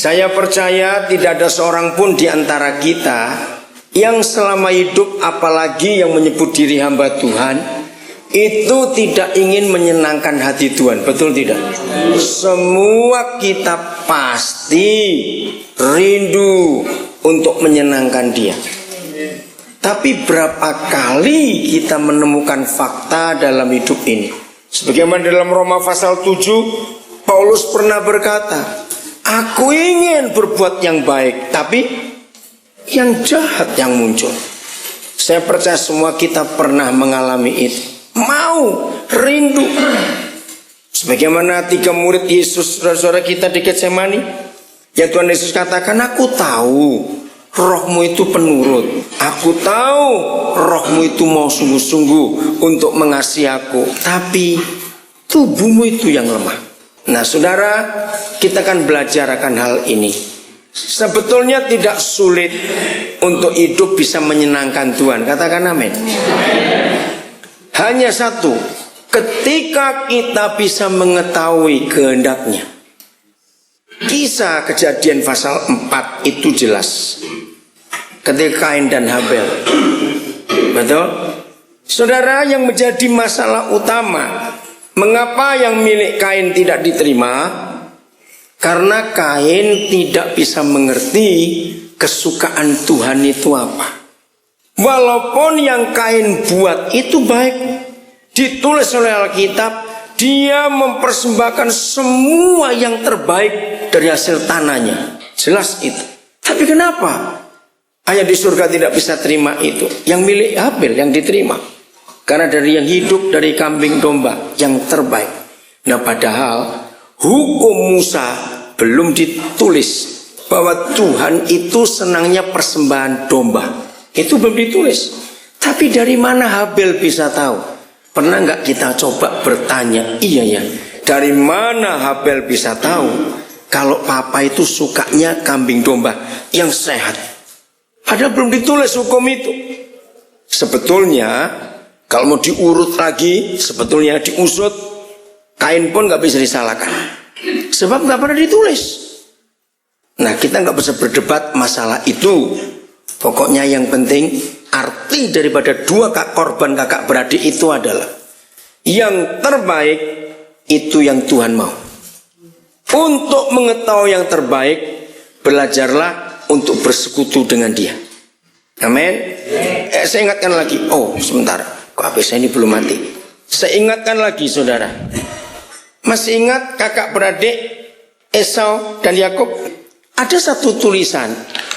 Saya percaya tidak ada seorang pun di antara kita yang selama hidup, apalagi yang menyebut diri hamba Tuhan, itu tidak ingin menyenangkan hati Tuhan. Betul tidak? Semua kita pasti rindu untuk menyenangkan Dia. Tapi berapa kali kita menemukan fakta dalam hidup ini? Sebagaimana dalam Roma pasal 7, Paulus pernah berkata, aku ingin berbuat yang baik, tapi yang jahat yang muncul. Saya percaya semua kita pernah mengalami itu. Mau, rindu. Sebagaimana 3 murid Yesus, saudara-saudara kita di Getsemani, ya Tuhan Yesus katakan, aku tahu rohmu itu penurut. Aku tahu rohmu itu mau sungguh-sungguh untuk mengasihi aku, tapi tubuhmu itu yang lemah. Nah saudara, kita akan belajar akan hal ini. Sebetulnya tidak sulit untuk hidup bisa menyenangkan Tuhan. Katakan amin. Hanya satu, ketika kita bisa mengetahui kehendaknya. Kisah Kejadian pasal 4 itu jelas. Ketika Kain dan Habel. Betul? Saudara, yang menjadi masalah utama, mengapa yang milik Kain tidak diterima? Karena Kain tidak bisa mengerti kesukaan Tuhan itu apa. Walaupun yang Kain buat itu baik, ditulis oleh Alkitab, dia mempersembahkan semua yang terbaik dari hasil tanahnya. Jelas itu. Tapi kenapa ayah di surga tidak bisa terima itu? Yang milik Habel yang diterima. Karena dari yang hidup, dari kambing domba yang terbaik. Nah padahal hukum Musa belum ditulis bahwa Tuhan itu senangnya persembahan domba. Itu belum ditulis. Tapi dari mana Habel bisa tahu? Pernah nggak kita coba bertanya? Iya ya, dari mana Habel bisa tahu kalau papa itu sukanya kambing domba yang sehat? Padahal belum ditulis hukum itu. Sebetulnya kalau mau diurut lagi, sebetulnya diusut, Kain pun nggak bisa disalahkan. Sebab nggak pernah ditulis. Nah kita nggak bisa berdebat masalah itu. Pokoknya yang penting arti daripada 2 korban kakak beradik itu adalah yang terbaik itu yang Tuhan mau. Untuk mengetahui yang terbaik, belajarlah untuk bersekutu dengan Dia. Amin. Saya ingatkan lagi. Oh sebentar, kok HP saya ini belum mati. Saya ingatkan lagi saudara. Masih ingat kakak beradik Esau dan Yakub? Ada satu tulisan,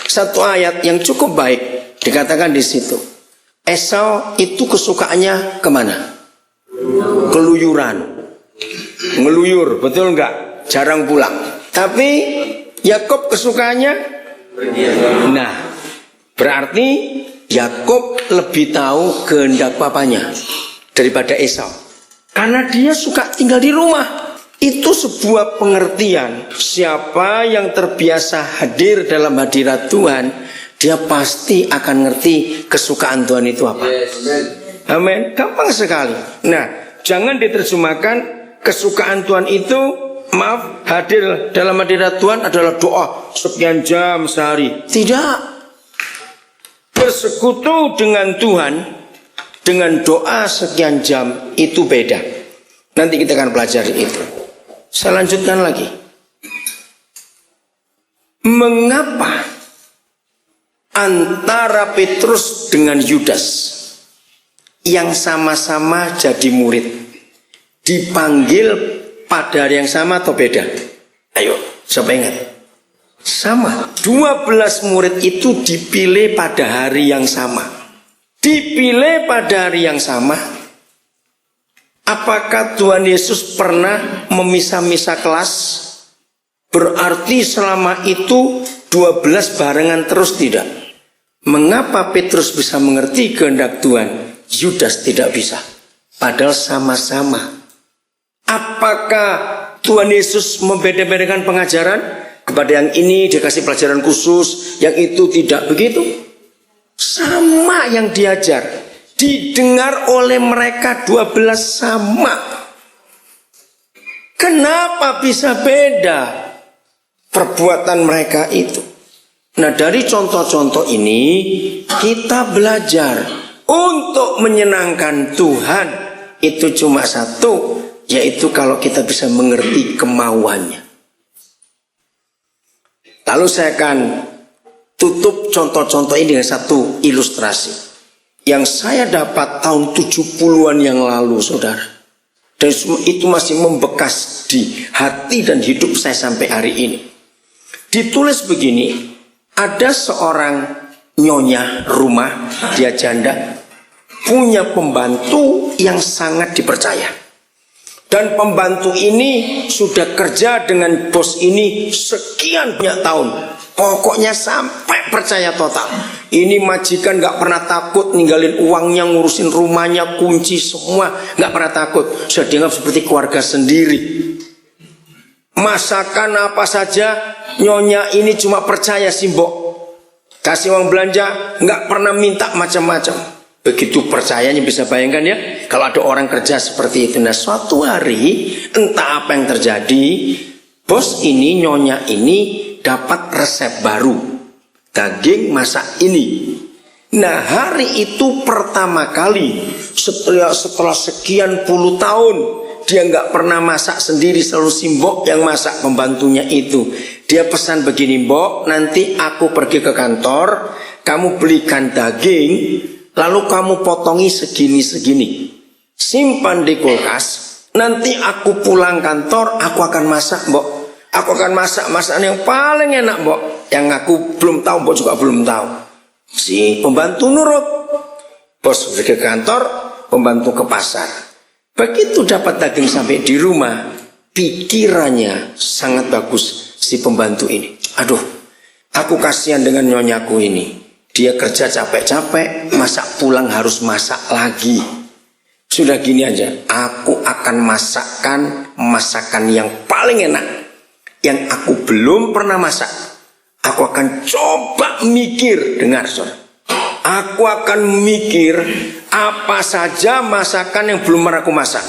satu ayat yang cukup baik. Dikatakan di situ, Esau itu kesukaannya kemana? Keluyuran, ngeluyur, betul enggak? Jarang pulang. Tapi Yakub kesukaannya, nah, berarti Yakub lebih tahu kehendak papanya daripada Esau. Karena dia suka tinggal di rumah. Itu sebuah pengertian. Siapa yang terbiasa hadir dalam hadirat Tuhan, dia pasti akan ngerti kesukaan Tuhan itu apa. Amin. Gampang sekali. Nah, jangan diterjemahkan kesukaan Tuhan itu, maaf, hadir dalam hadirat Tuhan adalah doa sekian jam sehari. Tidak. Bersekutu dengan Tuhan dengan doa sekian jam itu beda. Nanti kita akan pelajari itu. Saya lanjutkan lagi. Mengapa antara Petrus dengan Yudas yang sama-sama jadi murid dipanggil pada hari yang sama atau beda? Ayo, siapa ingat? Sama. 12 murid itu dipilih pada hari yang sama. Dipilih pada hari yang sama. Apakah Tuhan Yesus pernah memisah-misah kelas? Berarti selama itu 12 barengan terus tidak? Mengapa Petrus bisa mengerti kehendak Tuhan? Yudas tidak bisa. Padahal sama-sama. Apakah Tuhan Yesus membeda-bedakan pengajaran? Kepada yang ini dikasih pelajaran khusus, yang itu tidak begitu. Sama yang diajar. Didengar oleh mereka 12 sama. Kenapa bisa beda? perbuatan mereka itu. Nah, dari contoh-contoh ini kita belajar untuk menyenangkan Tuhan itu cuma satu, yaitu kalau kita bisa mengerti kemauannya. Lalu saya akan tutup contoh-contoh ini dengan satu ilustrasi yang saya dapat tahun 70-an yang lalu, saudara. Dan itu masih membekas di hati dan hidup saya sampai hari ini. Ditulis begini, ada seorang nyonya rumah, dia janda, punya pembantu yang sangat dipercaya. Dan pembantu ini sudah kerja dengan bos ini sekian banyak tahun. Pokoknya sampai percaya total. Ini majikan gak pernah takut ninggalin uangnya, ngurusin rumahnya, kunci semua. Gak pernah takut. Sudah dianggap seperti keluarga sendiri. Masakan apa saja, nyonya ini cuma percaya simbok. Kasih uang belanja, gak pernah minta macam-macam. Begitu percayanya, bisa bayangkan ya, kalau ada orang kerja seperti itu. Nah, suatu hari entah apa yang terjadi, bos ini, nyonya ini dapat resep baru, daging masak ini. Nah, hari itu pertama kali setelah sekian puluh tahun dia nggak pernah masak sendiri, selalu simbok yang masak, pembantunya itu. Dia pesan begini, Mbok, nanti aku pergi ke kantor, kamu belikan daging, lalu kamu potongi segini-segini, simpan di kulkas. Nanti aku pulang kantor, aku akan masak, Mbok. Aku akan masak masakan yang paling enak, Mbok. Yang aku belum tahu, Mbok juga belum tahu. Si pembantu nurut. Bos pergi ke kantor, pembantu ke pasar. Begitu dapat daging sampai di rumah, pikirannya sangat bagus si pembantu ini. Aduh, aku kasihan dengan nyonyaku ini. Dia kerja capek-capek, masak pulang harus masak lagi. Sudah gini aja, aku akan masakkan masakan yang paling enak, yang aku belum pernah masak. Aku akan coba mikir, dengar saudara. Aku akan mikir apa saja masakan yang belum pernah aku masak.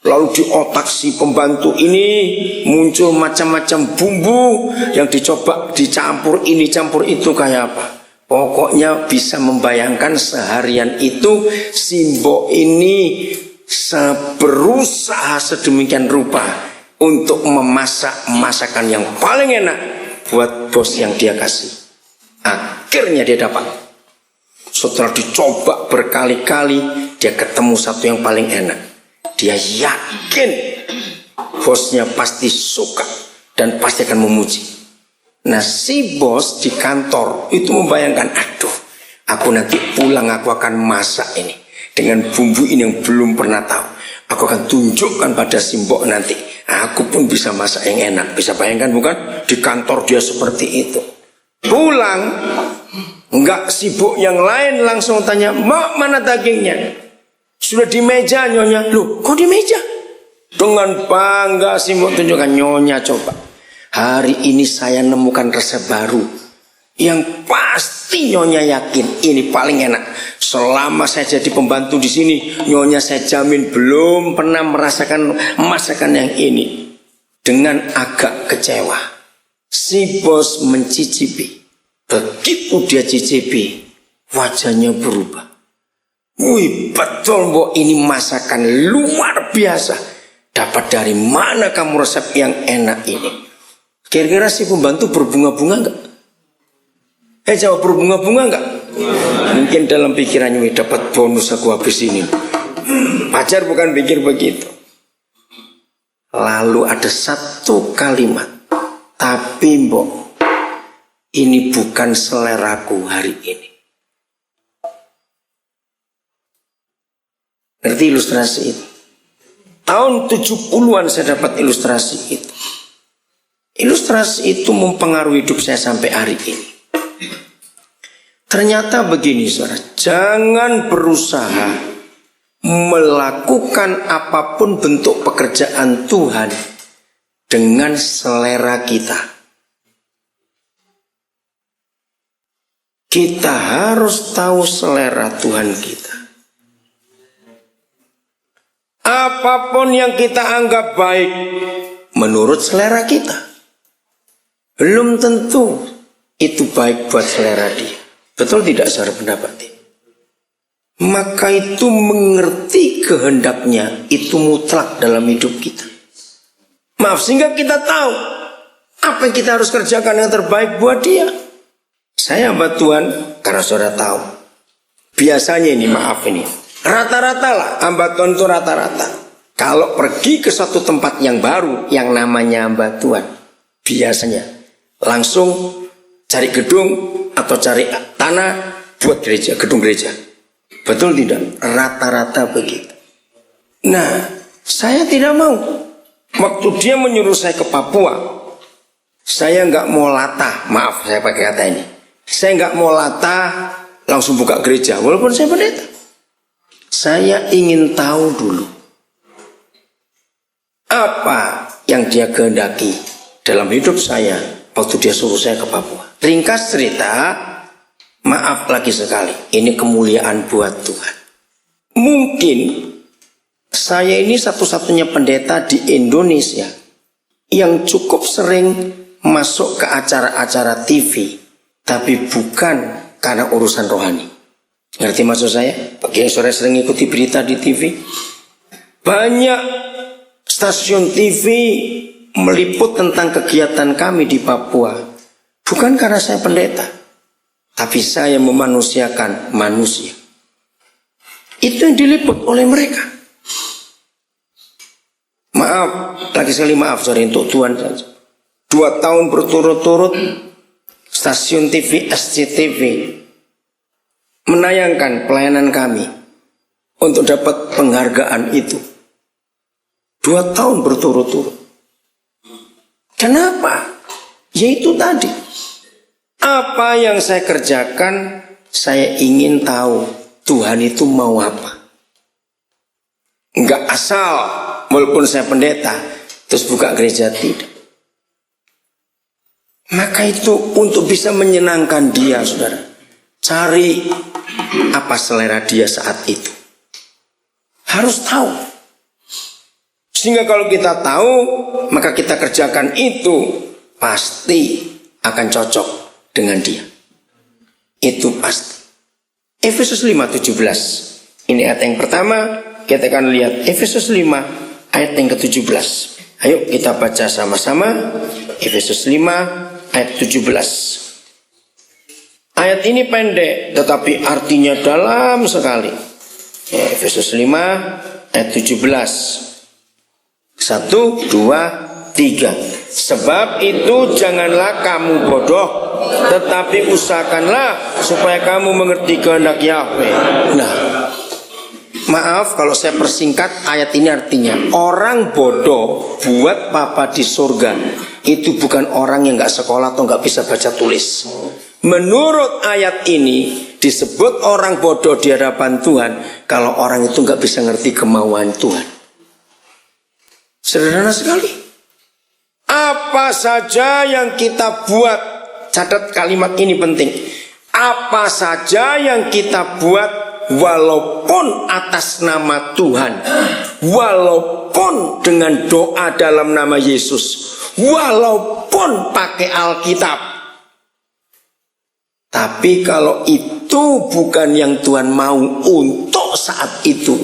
Lalu di otak si pembantu ini muncul macam-macam bumbu yang dicoba dicampur ini campur itu kayak apa. Pokoknya bisa membayangkan seharian itu Simbo ini berusaha sedemikian rupa untuk memasak masakan yang paling enak buat bos yang dia kasih. Akhirnya dia dapat. Setelah dicoba berkali-kali, dia ketemu satu yang paling enak. Dia yakin bosnya pasti suka dan pasti akan memuji. Nah, si bos di kantor itu membayangkan, aduh, aku nanti pulang aku akan masak ini dengan bumbu ini yang belum pernah tahu. Aku akan tunjukkan pada si mbok nanti, aku pun bisa masak yang enak. Bisa bayangkan bukan? Di kantor dia seperti itu. Pulang, enggak, sibuk yang lain langsung tanya, Mak, mana dagingnya? Sudah di meja, nyonya. Loh, kok di meja? Dengan bangga si mbok tunjukkan, nyonya coba. Hari ini saya nemukan resep baru yang pasti nyonya yakin ini paling enak. Selama saya jadi pembantu di sini, nyonya saya jamin belum pernah merasakan masakan yang ini. Dengan agak kecewa, si bos mencicipi. Begitu dia cicipi, wajahnya berubah. Wih, betul Mbok, ini masakan luar biasa. Dapat dari mana kamu resep yang enak ini? Kira-kira si pembantu berbunga-bunga enggak? Jawab, berbunga-bunga enggak? Mungkin dalam pikirannya, dapat bonus aku habis ini. Pacar bukan pikir begitu. Lalu ada satu kalimat, tapi Mbok, ini bukan seleraku hari ini. Ngerti ilustrasi itu? Tahun 70-an saya dapat ilustrasi itu. Ilustrasi itu mempengaruhi hidup saya sampai hari ini. Ternyata begini saudara, jangan berusaha melakukan apapun bentuk pekerjaan Tuhan dengan selera kita. Kita harus tahu selera Tuhan kita. Apapun yang kita anggap baik menurut selera kita. belum tentu itu baik buat selera dia. Betul tidak secara pendapat ini? Maka itu mengerti kehendaknya itu mutlak dalam hidup kita. Maaf, sehingga kita tahu apa yang kita harus kerjakan yang terbaik buat dia. Saya hamba Tuhan karena saudara tahu. Biasanya ini, maaf ini, rata-rata lah hamba Tuhan itu rata-rata. Kalau pergi ke satu tempat yang baru yang namanya hamba Tuhan, biasanya langsung cari gedung atau cari tanah buat gereja, gedung gereja. Betul tidak? Rata-rata begitu. Nah, saya tidak mau. Waktu dia menyuruh saya ke Papua, saya nggak mau latah. Maaf, saya pakai kata ini. Saya nggak mau latah langsung buka gereja, walaupun saya pendeta. Saya ingin tahu dulu apa yang dia kehendaki dalam hidup saya waktu dia suruh saya ke Papua. Ringkas cerita, maaf lagi sekali, ini kemuliaan buat Tuhan. Mungkin saya ini satu-satunya pendeta di Indonesia yang cukup sering masuk ke acara-acara TV, tapi bukan karena urusan rohani. Ngerti maksud saya? Bagi yang sore sering ikuti berita di TV, banyak stasiun TV meliput tentang kegiatan kami di Papua. Bukan karena saya pendeta, tapi saya memanusiakan manusia. Itu yang diliput oleh mereka. Maaf, lagi sekali maaf, sorry, untuk Tuhan saja. 2 tahun berturut-turut stasiun TV SCTV menayangkan pelayanan kami untuk dapat penghargaan itu. 2 tahun berturut-turut. Kenapa? Yaitu tadi, apa yang saya kerjakan, saya ingin tahu Tuhan itu mau apa. Enggak asal walaupun saya pendeta terus buka gereja, tidak. Maka itu untuk bisa menyenangkan dia, saudara, cari apa selera dia saat itu. Harus tahu. Sehingga kalau kita tahu, maka kita kerjakan itu pasti akan cocok dengan dia. Itu pasti. Efesus 5:17. Ini ayat yang pertama, kita akan lihat Efesus 5 ayat yang ke-17. Ayo kita baca sama-sama Efesus 5 ayat 17. Ayat ini pendek tetapi artinya dalam sekali. Efesus 5 ayat 17. 1, 2, 3. Sebab itu janganlah kamu bodoh, tetapi usahakanlah supaya kamu mengerti kehendak Yahweh. Nah, maaf kalau saya persingkat, ayat ini artinya orang bodoh buat Papa di surga itu bukan orang yang gak sekolah atau gak bisa baca tulis. Menurut ayat ini disebut orang bodoh di hadapan Tuhan kalau orang itu gak bisa ngerti kemauan Tuhan. Sederhana sekali. Apa saja yang kita buat, catat kalimat ini penting. Apa saja yang kita buat, walaupun atas nama Tuhan, walaupun dengan doa dalam nama Yesus, walaupun pakai Alkitab, tapi kalau itu bukan yang Tuhan mau untuk saat itu,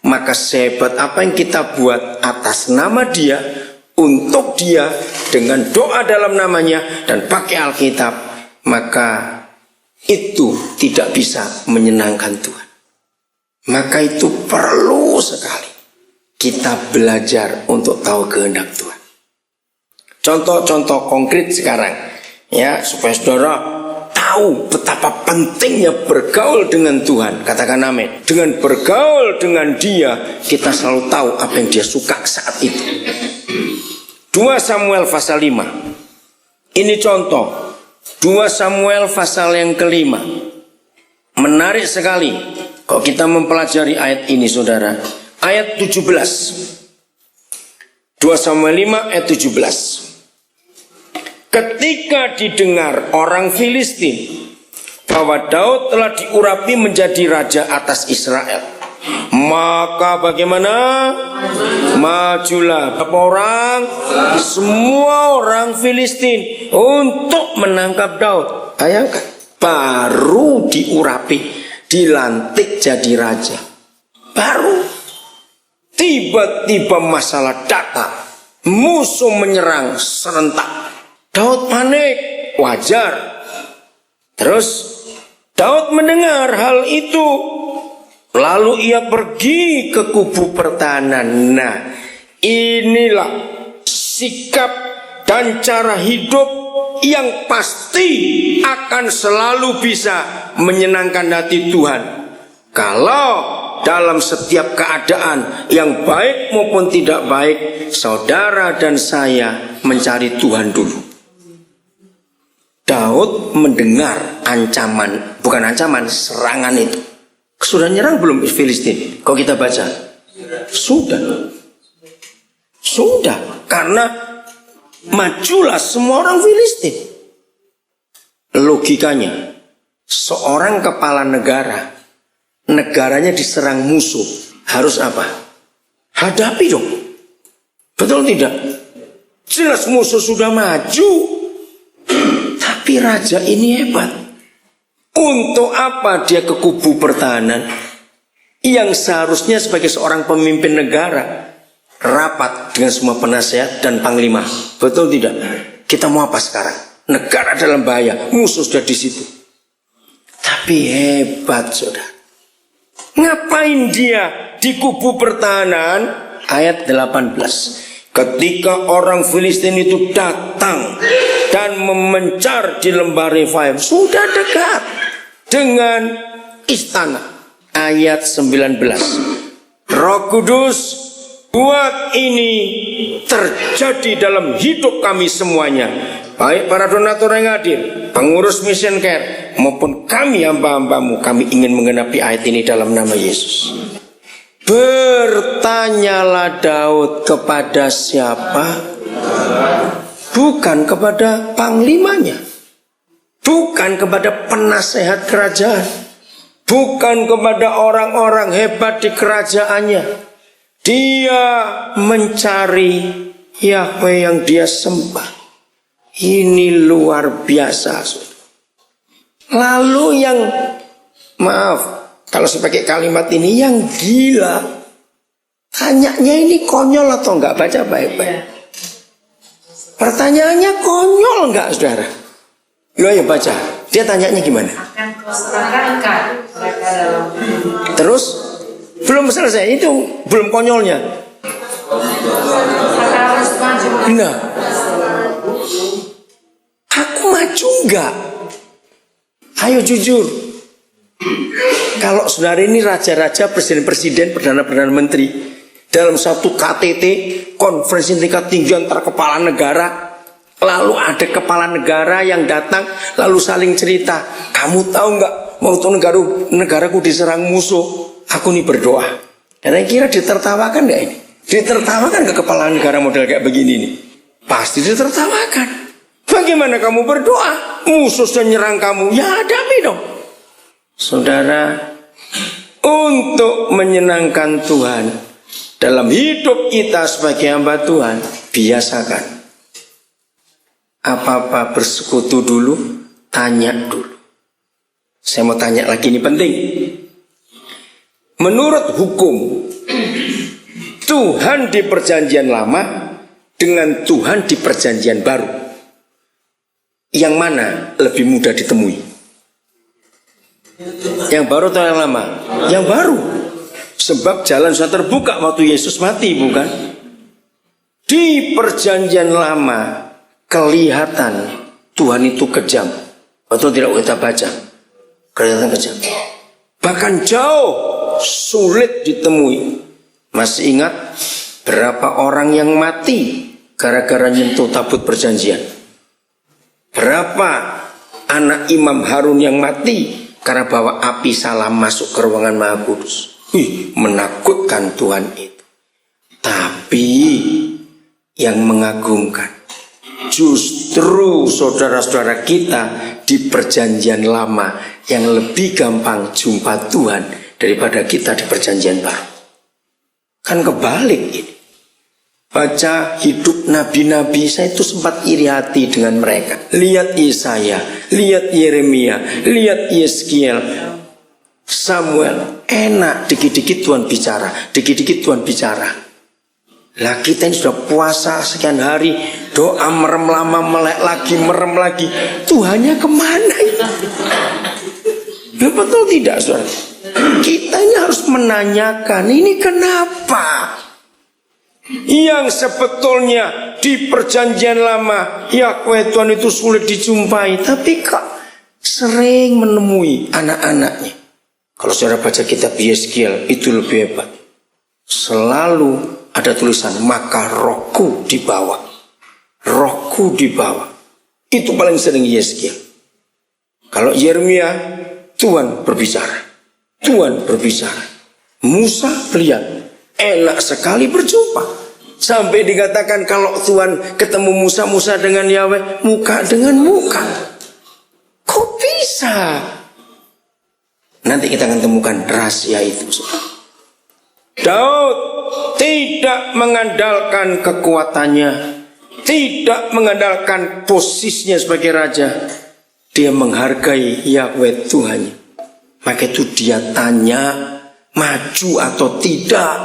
maka sehebat apa yang kita buat atas nama Dia, untuk Dia, dengan doa dalam namanya dan pakai Alkitab, maka itu tidak bisa menyenangkan Tuhan. Maka itu perlu sekali kita belajar untuk tahu kehendak Tuhan. Contoh-contoh konkret sekarang, ya, supaya saudara tahu betapa pentingnya bergaul dengan Tuhan. Katakan amin. Dengan bergaul dengan Dia, kita selalu tahu apa yang Dia suka saat itu. 2 Samuel pasal 5. Ini contoh. 2 Samuel pasal yang ke-5. Menarik sekali kalau kita mempelajari ayat ini, saudara. Ayat 17. 2 Samuel 5 ayat 17. Ketika didengar orang Filistin bahwa Daud telah diurapi menjadi raja atas Israel, maka bagaimana? Majulah berapa orang? Semua orang Filistin untuk menangkap Daud. Bayangkan, baru diurapi, dilantik jadi raja, baru tiba-tiba masalah datang, musuh menyerang serentak. Daud panik, wajar. Terus Daud mendengar hal itu, lalu ia pergi ke kubu pertahanan. Nah, inilah sikap dan cara hidup yang pasti akan selalu bisa menyenangkan hati Tuhan. Kalau dalam setiap keadaan yang baik maupun tidak baik, saudara dan saya mencari Tuhan dulu. Daud mendengar ancaman, bukan ancaman, serangan itu. Sudah nyerang belum Filistin? Kalau kita baca, sudah, karena majulah semua orang Filistin. Logikanya, seorang kepala negara, negaranya diserang musuh, harus apa? Hadapi dong. Betul tidak? Jelas musuh sudah maju, tapi raja ini hebat. Untuk apa dia ke kubu pertahanan yang seharusnya sebagai seorang pemimpin negara rapat dengan semua penasehat dan panglima? Betul tidak? Kita mau apa sekarang? Negara dalam bahaya, musuh sudah di situ. Tapi hebat, saudara. Ngapain dia di kubu pertahanan? Ayat 18. Ketika orang Filistin itu datang dan memencar di lembah Refaim, sudah dekat dengan istana. Ayat 19. Roh Kudus, buat ini terjadi dalam hidup kami semuanya, baik para donatur yang hadir, pengurus mission care, maupun kami hamba-hambamu. Kami ingin menggenapi ayat ini dalam nama Yesus. Bertanyalah Daud kepada siapa? Bukan kepada panglimanya, bukan kepada penasehat kerajaan, bukan kepada orang-orang hebat di kerajaannya. Dia mencari Yahweh yang dia sembah. Ini luar biasa. Lalu yang, maaf kalau saya pakai kalimat ini, yang gila, tanyanya ini konyol atau enggak? Baca baik-baik. Pertanyaannya konyol enggak, saudara? Lo ya baca. Dia tanyanya gimana? Terus belum selesai, itu belum konyolnya. Nah, aku maju enggak? Ayo jujur. Kalau saudara ini raja-raja, presiden-presiden, perdana-perdana menteri, dalam satu KTT, konferensi tingkat tinggi antara kepala negara, lalu ada kepala negara yang datang, lalu saling cerita, kamu tahu nggak, waktu negaraku diserang musuh, aku nih berdoa. Kira-kira ditertawakan nggak ini? Ditertawakan ke kepala negara model kayak begini nih? Pasti ditertawakan. Bagaimana kamu berdoa? Musuh sudah nyerang kamu, ya hadapi dong. Saudara, untuk menyenangkan Tuhan dalam hidup kita sebagai hamba Tuhan, biasakan apa-apa bersekutu dulu, tanya dulu. Saya mau tanya lagi, ini penting. Menurut hukum, Tuhan di perjanjian lama dengan Tuhan di perjanjian baru, yang mana lebih mudah ditemui? Yang baru atau yang lama? Yang baru. Sebab jalan sudah terbuka waktu Yesus mati, bukan? Di perjanjian lama kelihatan Tuhan itu kejam. Betul tidak kita baca? Kelihatan kejam. Bahkan jauh sulit ditemui. Masih ingat berapa orang yang mati gara-gara nyentuh tabut perjanjian? Berapa anak Imam Harun yang mati karena bawa api salam masuk ke ruangan Maha Kudus? Menakutkan Tuhan itu. Tapi yang mengagumkan, justru saudara-saudara kita di perjanjian lama yang lebih gampang jumpa Tuhan daripada kita di perjanjian baru. Kan kebalik ini. Baca hidup nabi-nabi, saya itu sempat iri hati dengan mereka. Lihat Yesaya, lihat Yeremia, lihat Yeskiel, Samuel. Enak, dikit-dikit Tuhan bicara, dikit-dikit Tuhan bicara. Lah kita ini sudah puasa sekian hari, doa merem lama, melek lagi, merem lagi. Tuhannya kemana ini? Ya betul tidak, saudara? Kita ini harus menanyakan, ini kenapa? Yang sebetulnya di perjanjian lama Yahweh Tuhan itu sulit dijumpai, tapi kok sering menemui anak-anaknya. Kalau saudara baca kitab Yeskiel itu lebih hebat. Selalu ada tulisan maka rohku dibawa. Rohku dibawa. Itu paling sering Yeskiel. Kalau Yeremia, Tuhan berbicara. Tuhan berbicara. Musa lihat, enak sekali berjumpa. Sampai dikatakan kalau Tuhan ketemu Musa, Musa dengan Yahweh muka dengan muka. Kok bisa? Nanti kita akan temukan rahasia itu. Daud tidak mengandalkan kekuatannya, tidak mengandalkan posisinya sebagai raja. Dia menghargai Yahweh Tuhannya. Maka itu dia tanya maju atau tidak.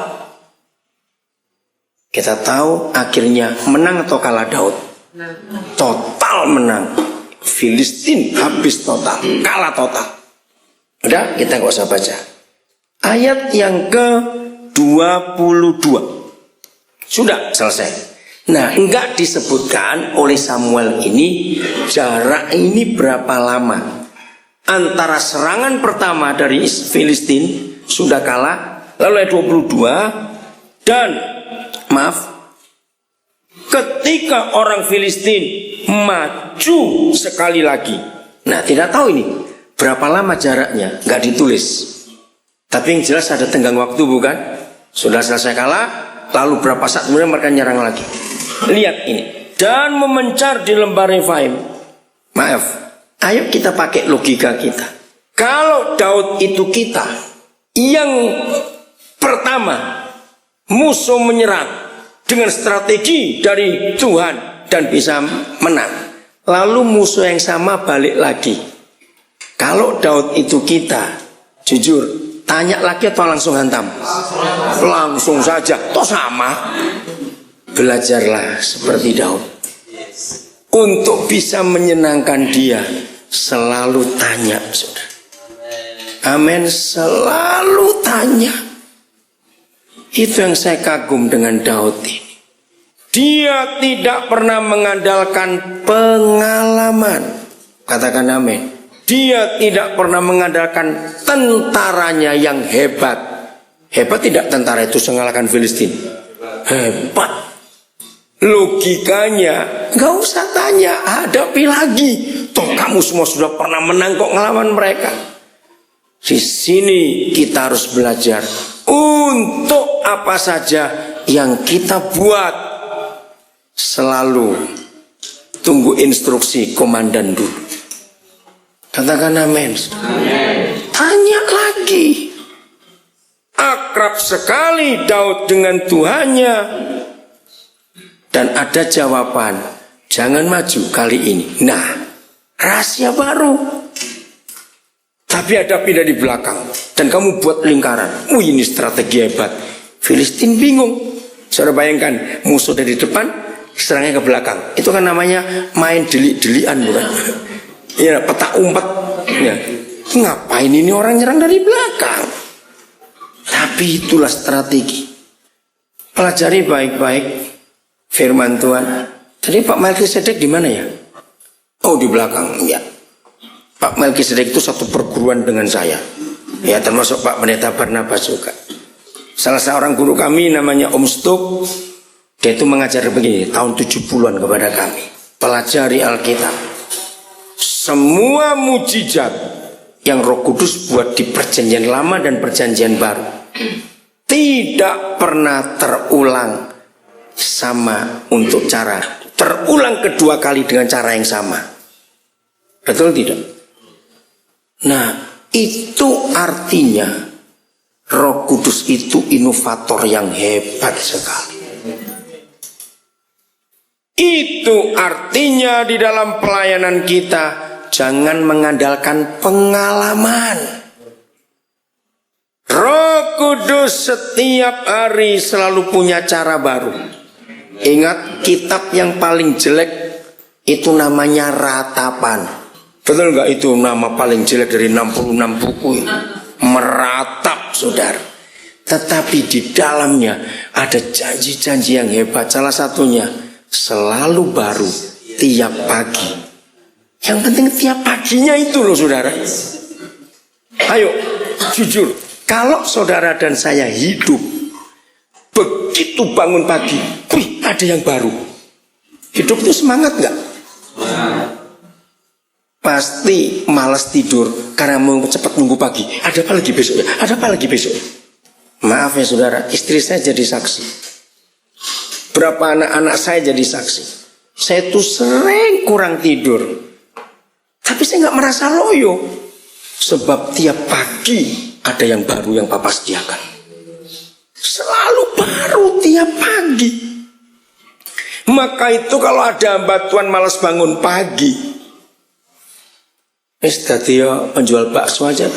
Kita tahu akhirnya menang atau kalah Daud? Total menang. Filistin habis total, kalah total. Udah, kita gak usah baca. Ayat yang ke-22. Sudah selesai. Nah, enggak disebutkan oleh Samuel ini jarak ini berapa lama antara serangan pertama dari Filistin sudah kalah, lalu ayat 22, dan ketika orang Filistin maju sekali lagi. Nah, tidak tahu ini berapa lama jaraknya, nggak ditulis. Tapi yang jelas ada tenggang waktu, bukan? Sudah selesai kalah, lalu berapa saat kemudian mereka nyerang lagi. Lihat ini. Dan memencar di lembah Refaim. Maaf, ayo kita pakai logika kita. Kalau Daud itu kita, yang pertama musuh menyerang dengan strategi dari Tuhan dan bisa menang, lalu musuh yang sama balik lagi. Kalau Daud itu kita, jujur, tanya lagi atau langsung hantam? Langsung saja, toh sama. Belajarlah seperti Daud. Untuk bisa menyenangkan dia, selalu tanya, saudara. Amin, selalu tanya. Itu yang saya kagum dengan Daud ini. Dia tidak pernah mengandalkan pengalaman. Katakan amin. Dia tidak pernah mengandalkan tentaranya yang hebat. Hebat tidak tentara itu mengalahkan Filistin? Hebat. Logikanya gak usah tanya, hadapi lagi. Toh kamu semua sudah pernah menang kok ngelawan mereka. Di sini kita harus belajar untuk apa saja yang kita buat, selalu tunggu instruksi komandan dulu. Katakan amin. Tanya lagi. Akrab sekali Daud dengan Tuhannya. Dan ada jawaban, jangan maju kali ini. Nah, rahasia baru. Tapi hadapi dari belakang. Dan kamu buat lingkaran. Ini strategi hebat. Filistin bingung. Saudara bayangkan, musuh dari depan, serangnya ke belakang. Itu kan namanya main delik-delian, bukan? Ya, petak umpet. Ya. Ngapain ini orang nyerang dari belakang? Tapi itulah strategi. Pelajari baik-baik firman Tuhan. Tadi Pak Melkisedek di mana ya? Oh, di belakang. Ya. Pak Melkisedek itu satu perguruan dengan saya. Ya, termasuk Pak Pendeta Barnabas juga. Salah seorang guru kami namanya Om Stuk. Dia itu mengajar begini, tahun 70-an kepada kami. Pelajari Alkitab. Semua mujizat yang Roh Kudus buat di perjanjian lama dan perjanjian baru tidak pernah terulang sama untuk cara. Terulang kedua kali dengan cara yang sama. Betul tidak? Nah, itu artinya Roh Kudus itu inovator yang hebat sekali. Itu artinya di dalam pelayanan kita jangan mengandalkan pengalaman. Roh Kudus setiap hari selalu punya cara baru. Ingat, kitab yang paling jelek itu namanya Ratapan. Betul nggak itu nama paling jelek dari 66 buku ini? Meratap, saudara. Tetapi di dalamnya ada janji-janji yang hebat. Salah satunya selalu baru tiap pagi. Yang penting tiap paginya itu loh, saudara. Ayo, jujur. Kalau saudara dan saya hidup, begitu bangun pagi, wih, ada yang baru. Hidup itu semangat nggak? Pasti malas tidur karena mau cepat nunggu pagi. Ada apa lagi besok ya? Ada apa lagi besok? Maaf ya saudara, istri saya jadi saksi. Berapa anak-anak saya jadi saksi. Saya tuh sering kurang tidur, tapi saya nggak merasa loyo. Sebab tiap pagi ada yang baru yang Papa sediakan. Selalu baru tiap pagi. Maka itu kalau ada mbak malas bangun pagi, tadi ya penjual bakso aja.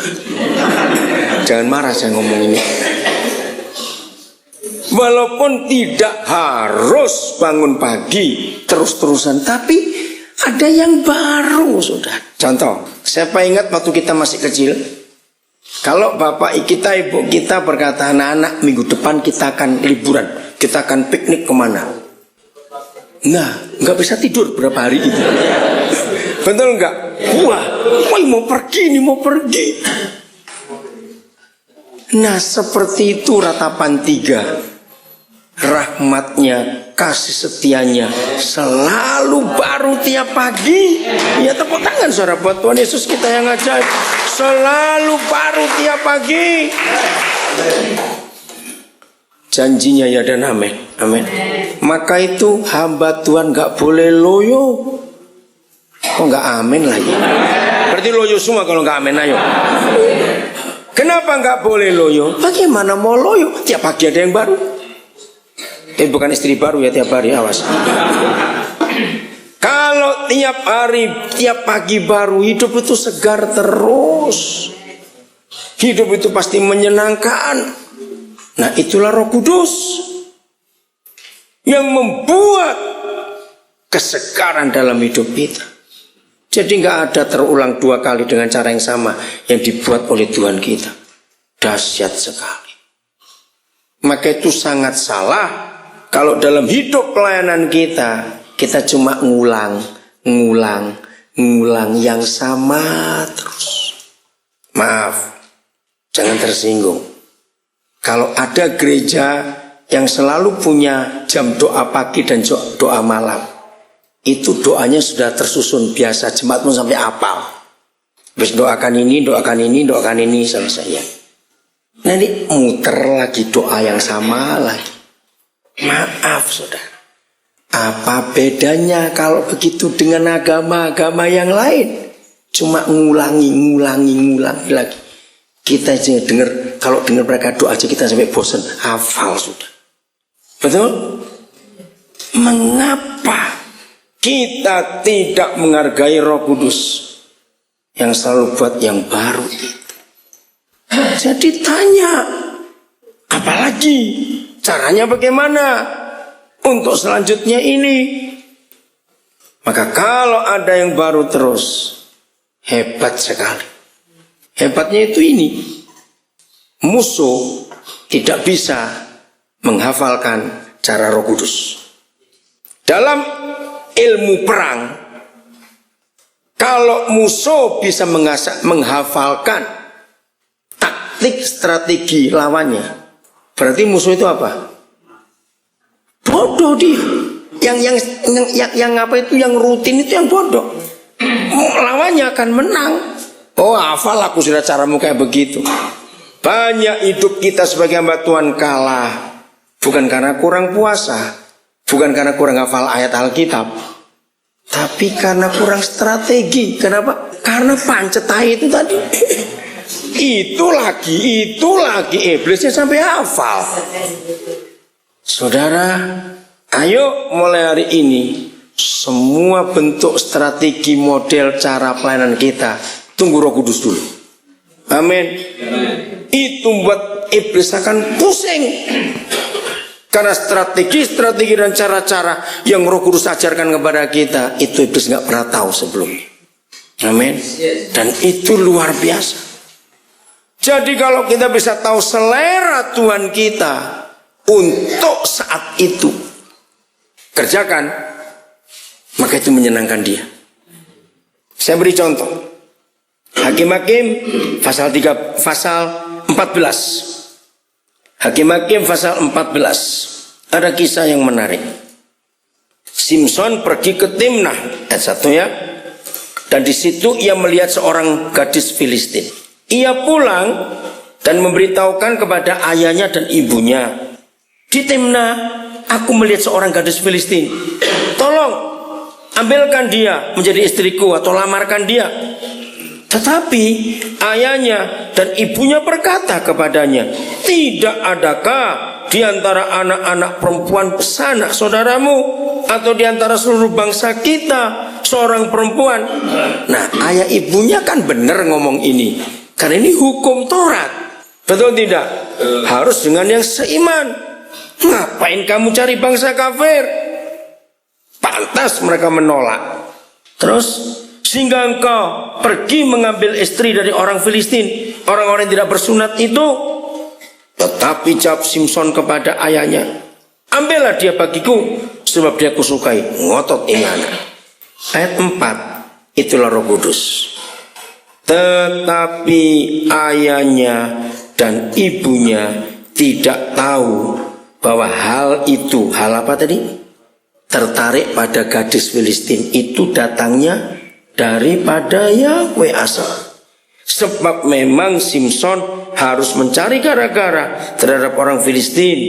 Jangan marah saya ngomong ini. Walaupun tidak harus bangun pagi terus-terusan, tapi ada yang baru, sudah. Contoh, siapa ingat waktu kita masih kecil? Kalau bapak kita, ibu kita berkata, anak-anak minggu depan kita akan liburan, kita akan piknik kemana? Nah, nggak bisa tidur berapa hari itu. Betul nggak? Wah, mau pergi nih, mau pergi. Nah, seperti itu Ratapan 3. Rahmatnya, kasih setianya selalu baru tiap pagi. Ya, tepuk tangan saudara buat Tuhan Yesus kita yang ajaib. Selalu baru tiap pagi. Janjinya ya dan amin. Amin. Maka itu hamba Tuhan gak boleh loyo. Kok gak amin lagi? Berarti loyo semua kalau gak amin, ayo. Kenapa gak boleh loyo? Bagaimana mau loyo? Tiap pagi ada yang baru. Bukan istri baru ya, tiap hari, awas. Kalau tiap hari, tiap pagi baru, hidup itu segar terus. Hidup itu pasti menyenangkan. Nah, itulah Roh Kudus yang membuat kesegaran dalam hidup kita. Jadi nggak ada terulang 2 kali dengan cara yang sama yang dibuat oleh Tuhan kita. Dahsyat sekali. Maka itu sangat salah kalau dalam hidup pelayanan kita cuma ngulang yang sama terus. Maaf, jangan tersinggung. Kalau ada gereja yang selalu punya jam doa pagi dan doa malam, itu doanya sudah tersusun biasa, jemaat pun sampai hafal. Habis doakan ini, selesai ya. Nanti muter lagi doa yang sama lagi. Maaf saudara, apa bedanya kalau begitu dengan agama-agama yang lain? Cuma ngulangi lagi. Kita aja kalau dengar mereka doa aja kita sampai bosan, hafal sudah. Betul? Mengapa kita tidak menghargai Roh Kudus yang selalu buat yang baru itu? Jadi tanya, apalagi caranya bagaimana untuk selanjutnya ini? Maka kalau ada yang baru terus, hebat sekali. Hebatnya itu ini, musuh tidak bisa menghafalkan cara Roh Kudus. Dalam ilmu perang, kalau musuh bisa menghafalkan taktik strategi lawannya, berarti musuh itu apa? Bodoh dia. Yang apa itu, yang rutin itu yang bodoh. Lawannya akan menang. Oh, hafal aku sudah caramu kayak begitu. Banyak hidup kita sebagai hamba Tuhan kalah, bukan karena kurang puasa, bukan karena kurang hafal ayat Alkitab, tapi karena kurang strategi. Kenapa? Karena pancetai itu tadi. Itu lagi iblisnya sampai hafal. Saudara, ayo mulai hari ini semua bentuk strategi model cara pelayanan kita tunggu Roh Kudus dulu. Amin. Itu buat iblis akan pusing. Karena strategi dan cara-cara yang Roh Kudus ajarkan kepada kita itu iblis nggak pernah tahu sebelumnya. Amin. Dan itu luar biasa. Jadi kalau kita bisa tahu selera Tuhan kita untuk saat itu kerjakan, maka itu menyenangkan dia. Saya beri contoh. Hakim-Hakim pasal 14. Hakim-Hakim pasal 14. Ada kisah yang menarik. Simson pergi ke Timnah, ayat 1 ya. Dan di situ ia melihat seorang gadis Filistin. Ia pulang dan memberitahukan kepada ayahnya dan ibunya, di Timnah aku melihat seorang gadis Filistin. Tolong ambilkan dia menjadi istriku atau lamarkan dia. Tetapi ayahnya dan ibunya berkata kepadanya, tidak adakah di antara anak-anak perempuan pesanak saudaramu atau di antara seluruh bangsa kita seorang perempuan? Nah, ayah ibunya kan benar ngomong ini. Karena ini hukum Taurat. Betul tidak? Harus dengan yang seiman. Ngapain kamu cari bangsa kafir? Pantas mereka menolak. Terus, sehingga engkau pergi mengambil istri dari orang Filistin, orang-orang yang tidak bersunat itu. Tetapi jawab Simson kepada ayahnya, ambillah dia bagiku, sebab dia kusukai. Ngotot ingana. Ayat 4, itulah Roh Kudus. Tetapi ayahnya dan ibunya tidak tahu bahwa hal itu, hal apa tadi? Tertarik pada gadis Filistin itu datangnya daripada Yahweh asal. Sebab memang Simson harus mencari gara-gara terhadap orang Filistin,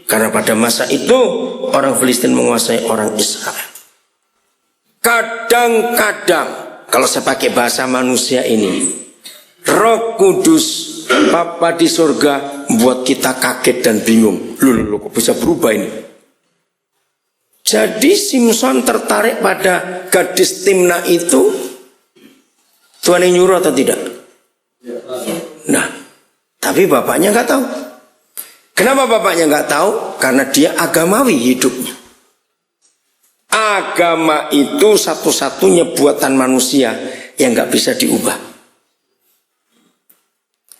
karena pada masa itu orang Filistin menguasai orang Israel. Kadang-kadang kalau saya pakai bahasa manusia ini, Roh Kudus Bapa di surga buat kita kaget dan bingung. Loh, kok bisa berubah ini? Jadi Simson tertarik pada gadis Timnah itu, Tuhan yang nyuruh atau tidak? Nah, tapi bapaknya nggak tahu. Kenapa bapaknya nggak tahu? Karena dia agamawi hidupnya. Agama itu satu-satunya buatan manusia yang nggak bisa diubah.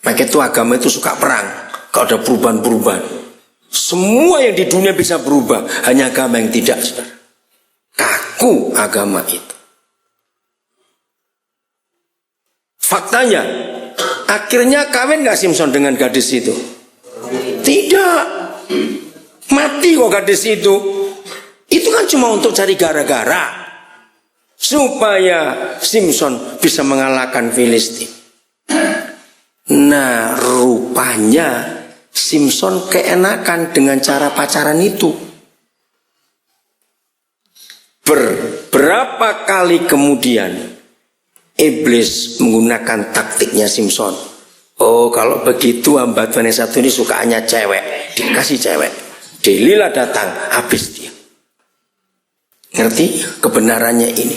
Maka itu agama itu suka perang. Kalau ada perubahan-perubahan, semua yang di dunia bisa berubah, hanya agama yang tidak. Kaku agama itu. Faktanya, akhirnya kawin nggak Simson dengan gadis itu? Tidak. Mati kok gadis itu. Itu kan cuma untuk cari gara-gara supaya Simson bisa mengalahkan Filistin. Nah, rupanya Simson keenakan dengan cara pacaran itu. Beberapa kali kemudian iblis menggunakan taktiknya Simson. Oh, kalau begitu hamba Tuhan yang satu ini sukaannya cewek, dikasih cewek. Delilah datang, habis dia. Ngerti kebenarannya ini?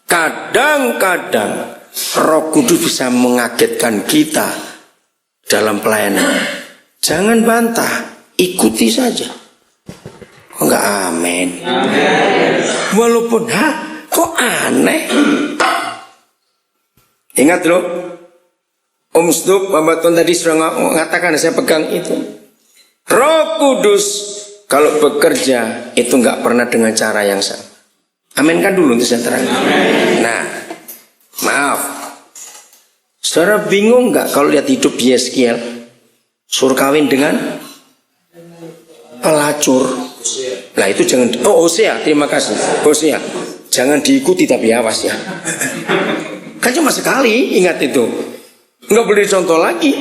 Kadang-kadang Roh Kudus bisa mengagetkan kita dalam pelayanan. Jangan bantah, ikuti saja. Kok enggak amin? Walaupun kok aneh? Ingat loh, Om Snoop, Bapak Tuhan tadi sudah mengatakan, saya pegang itu. Roh Kudus kalau bekerja itu nggak pernah dengan cara yang sama. Amin kan dulu untuk saya terangkan. Nah, maaf, saudara bingung nggak kalau lihat hidup Yeskiel suruh kawin dengan pelacur? Nah itu jangan. Oh, Hosea, terima kasih Hosea. Jangan diikuti tapi awas ya. Kan cuma sekali, ingat itu. Nggak boleh contoh lagi.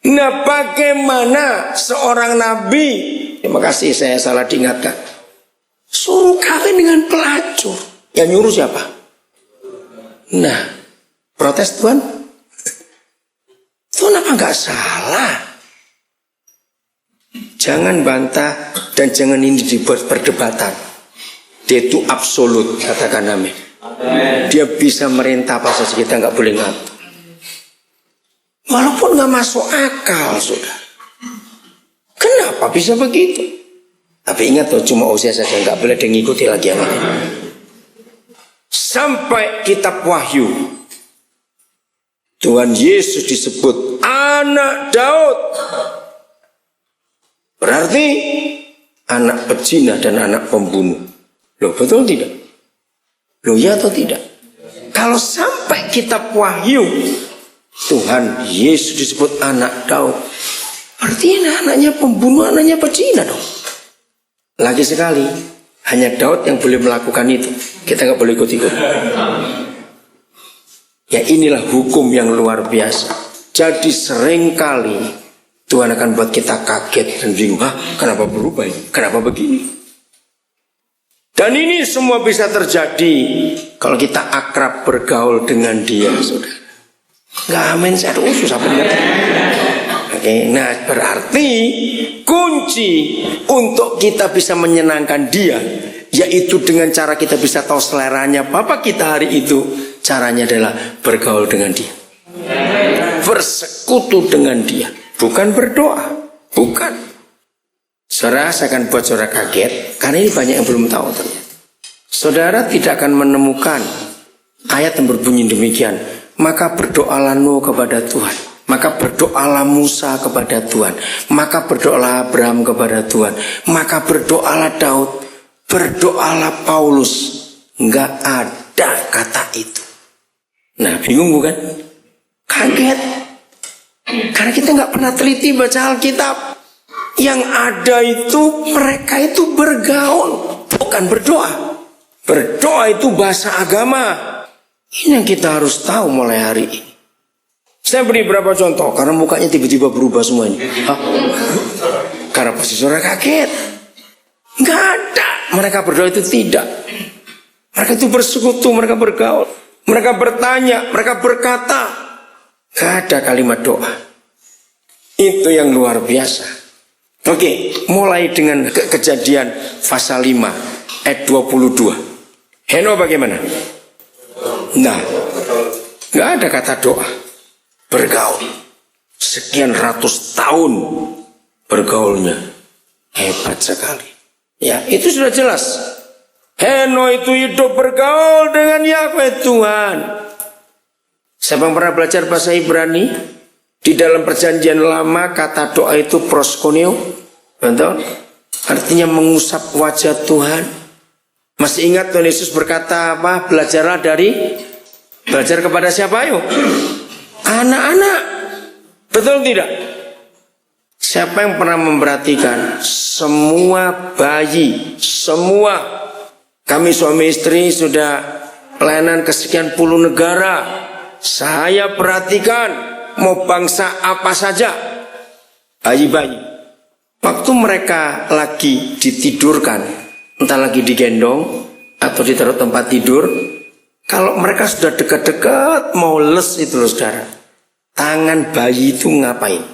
Nah, bagaimana seorang nabi, terima kasih saya salah diingatkan, suruh kawin dengan pelacur? Yang nyuruh siapa? Nah, protes Tuhan? Apa nggak salah? Jangan bantah dan jangan ini dibuat perdebatan. Dia itu absolut, katakan amin. Dia bisa merintah apa saja, kita nggak boleh ngatur. Walaupun nggak masuk akal, saudara. Kenapa bisa begitu? Tapi ingat tuh, cuma usia saja, nggak boleh mengikuti lagi yang lain. Sampai kitab Wahyu, Tuhan Yesus disebut anak Daud. Berarti anak pezina dan anak pembunuh. Loh, betul tidak? Loh, ya atau tidak? Kalau sampai kitab Wahyu Tuhan Yesus disebut anak Daud, berarti ini anaknya pembunuh, anaknya pezina dong. Lagi sekali, hanya Daud yang boleh melakukan itu. Kita nggak boleh ikut-ikut. Ya, inilah hukum yang luar biasa. Jadi seringkali Tuhan akan buat kita kaget dan bingung. Kenapa berubah ini? Kenapa begini? Dan ini semua bisa terjadi kalau kita akrab bergaul dengan dia, saudara. Nggak amin, saya susah benar. Oke, nah berarti kunci untuk kita bisa menyenangkan dia, yaitu dengan cara kita bisa tahu seleranya Bapak kita hari itu. Caranya adalah bergaul dengan dia, bersekutu dengan dia, bukan berdoa, bukan. Saudara, saya akan buat saudara kaget, karena ini banyak yang belum tahu ternyata. Saudara tidak akan menemukan ayat yang berbunyi demikian. Maka berdoalah Nuh kepada Tuhan, maka berdoalah Musa kepada Tuhan, maka berdoalah Abraham kepada Tuhan, maka berdoalah Daud, berdoalah Paulus. Enggak ada kata itu. Nah, bingung bukan? Kaget. Karena kita nggak pernah teliti baca Alkitab. Yang ada itu mereka itu bergaul, bukan berdoa. Berdoa itu bahasa agama. Ini yang kita harus tahu mulai hari ini. Saya beri beberapa contoh karena mukanya tiba-tiba berubah semua ini. Karena pasti saudara kaget. Nggak ada. Mereka berdoa itu tidak. Mereka itu bersekutu, mereka bergaul, mereka bertanya, mereka berkata. Nggak ada kalimat doa. Itu yang luar biasa. Oke, mulai dengan Kejadian pasal 5 ayat 22. Henokh bagaimana? Nah, nggak ada kata doa. Bergaul. Sekian ratus tahun bergaulnya. Hebat sekali. Ya, itu sudah jelas. Henokh itu hidup bergaul dengan Yahweh Tuhan. Siapa yang pernah belajar bahasa Ibrani? Di dalam perjanjian lama kata doa itu proskuneo. Betul? Artinya mengusap wajah Tuhan. Masih ingat Tuhan Yesus berkata apa? Belajar kepada siapa yuk? Anak-anak. Betul tidak? Siapa yang pernah memperhatikan semua bayi, semua kami suami istri sudah pelayanan ke sekian puluh negara. Saya perhatikan mau bangsa apa saja, bayi-bayi. Waktu mereka lagi ditidurkan, entah lagi digendong atau ditaruh tempat tidur, kalau mereka sudah dekat-dekat mau les itu loh saudara, tangan bayi itu ngapain?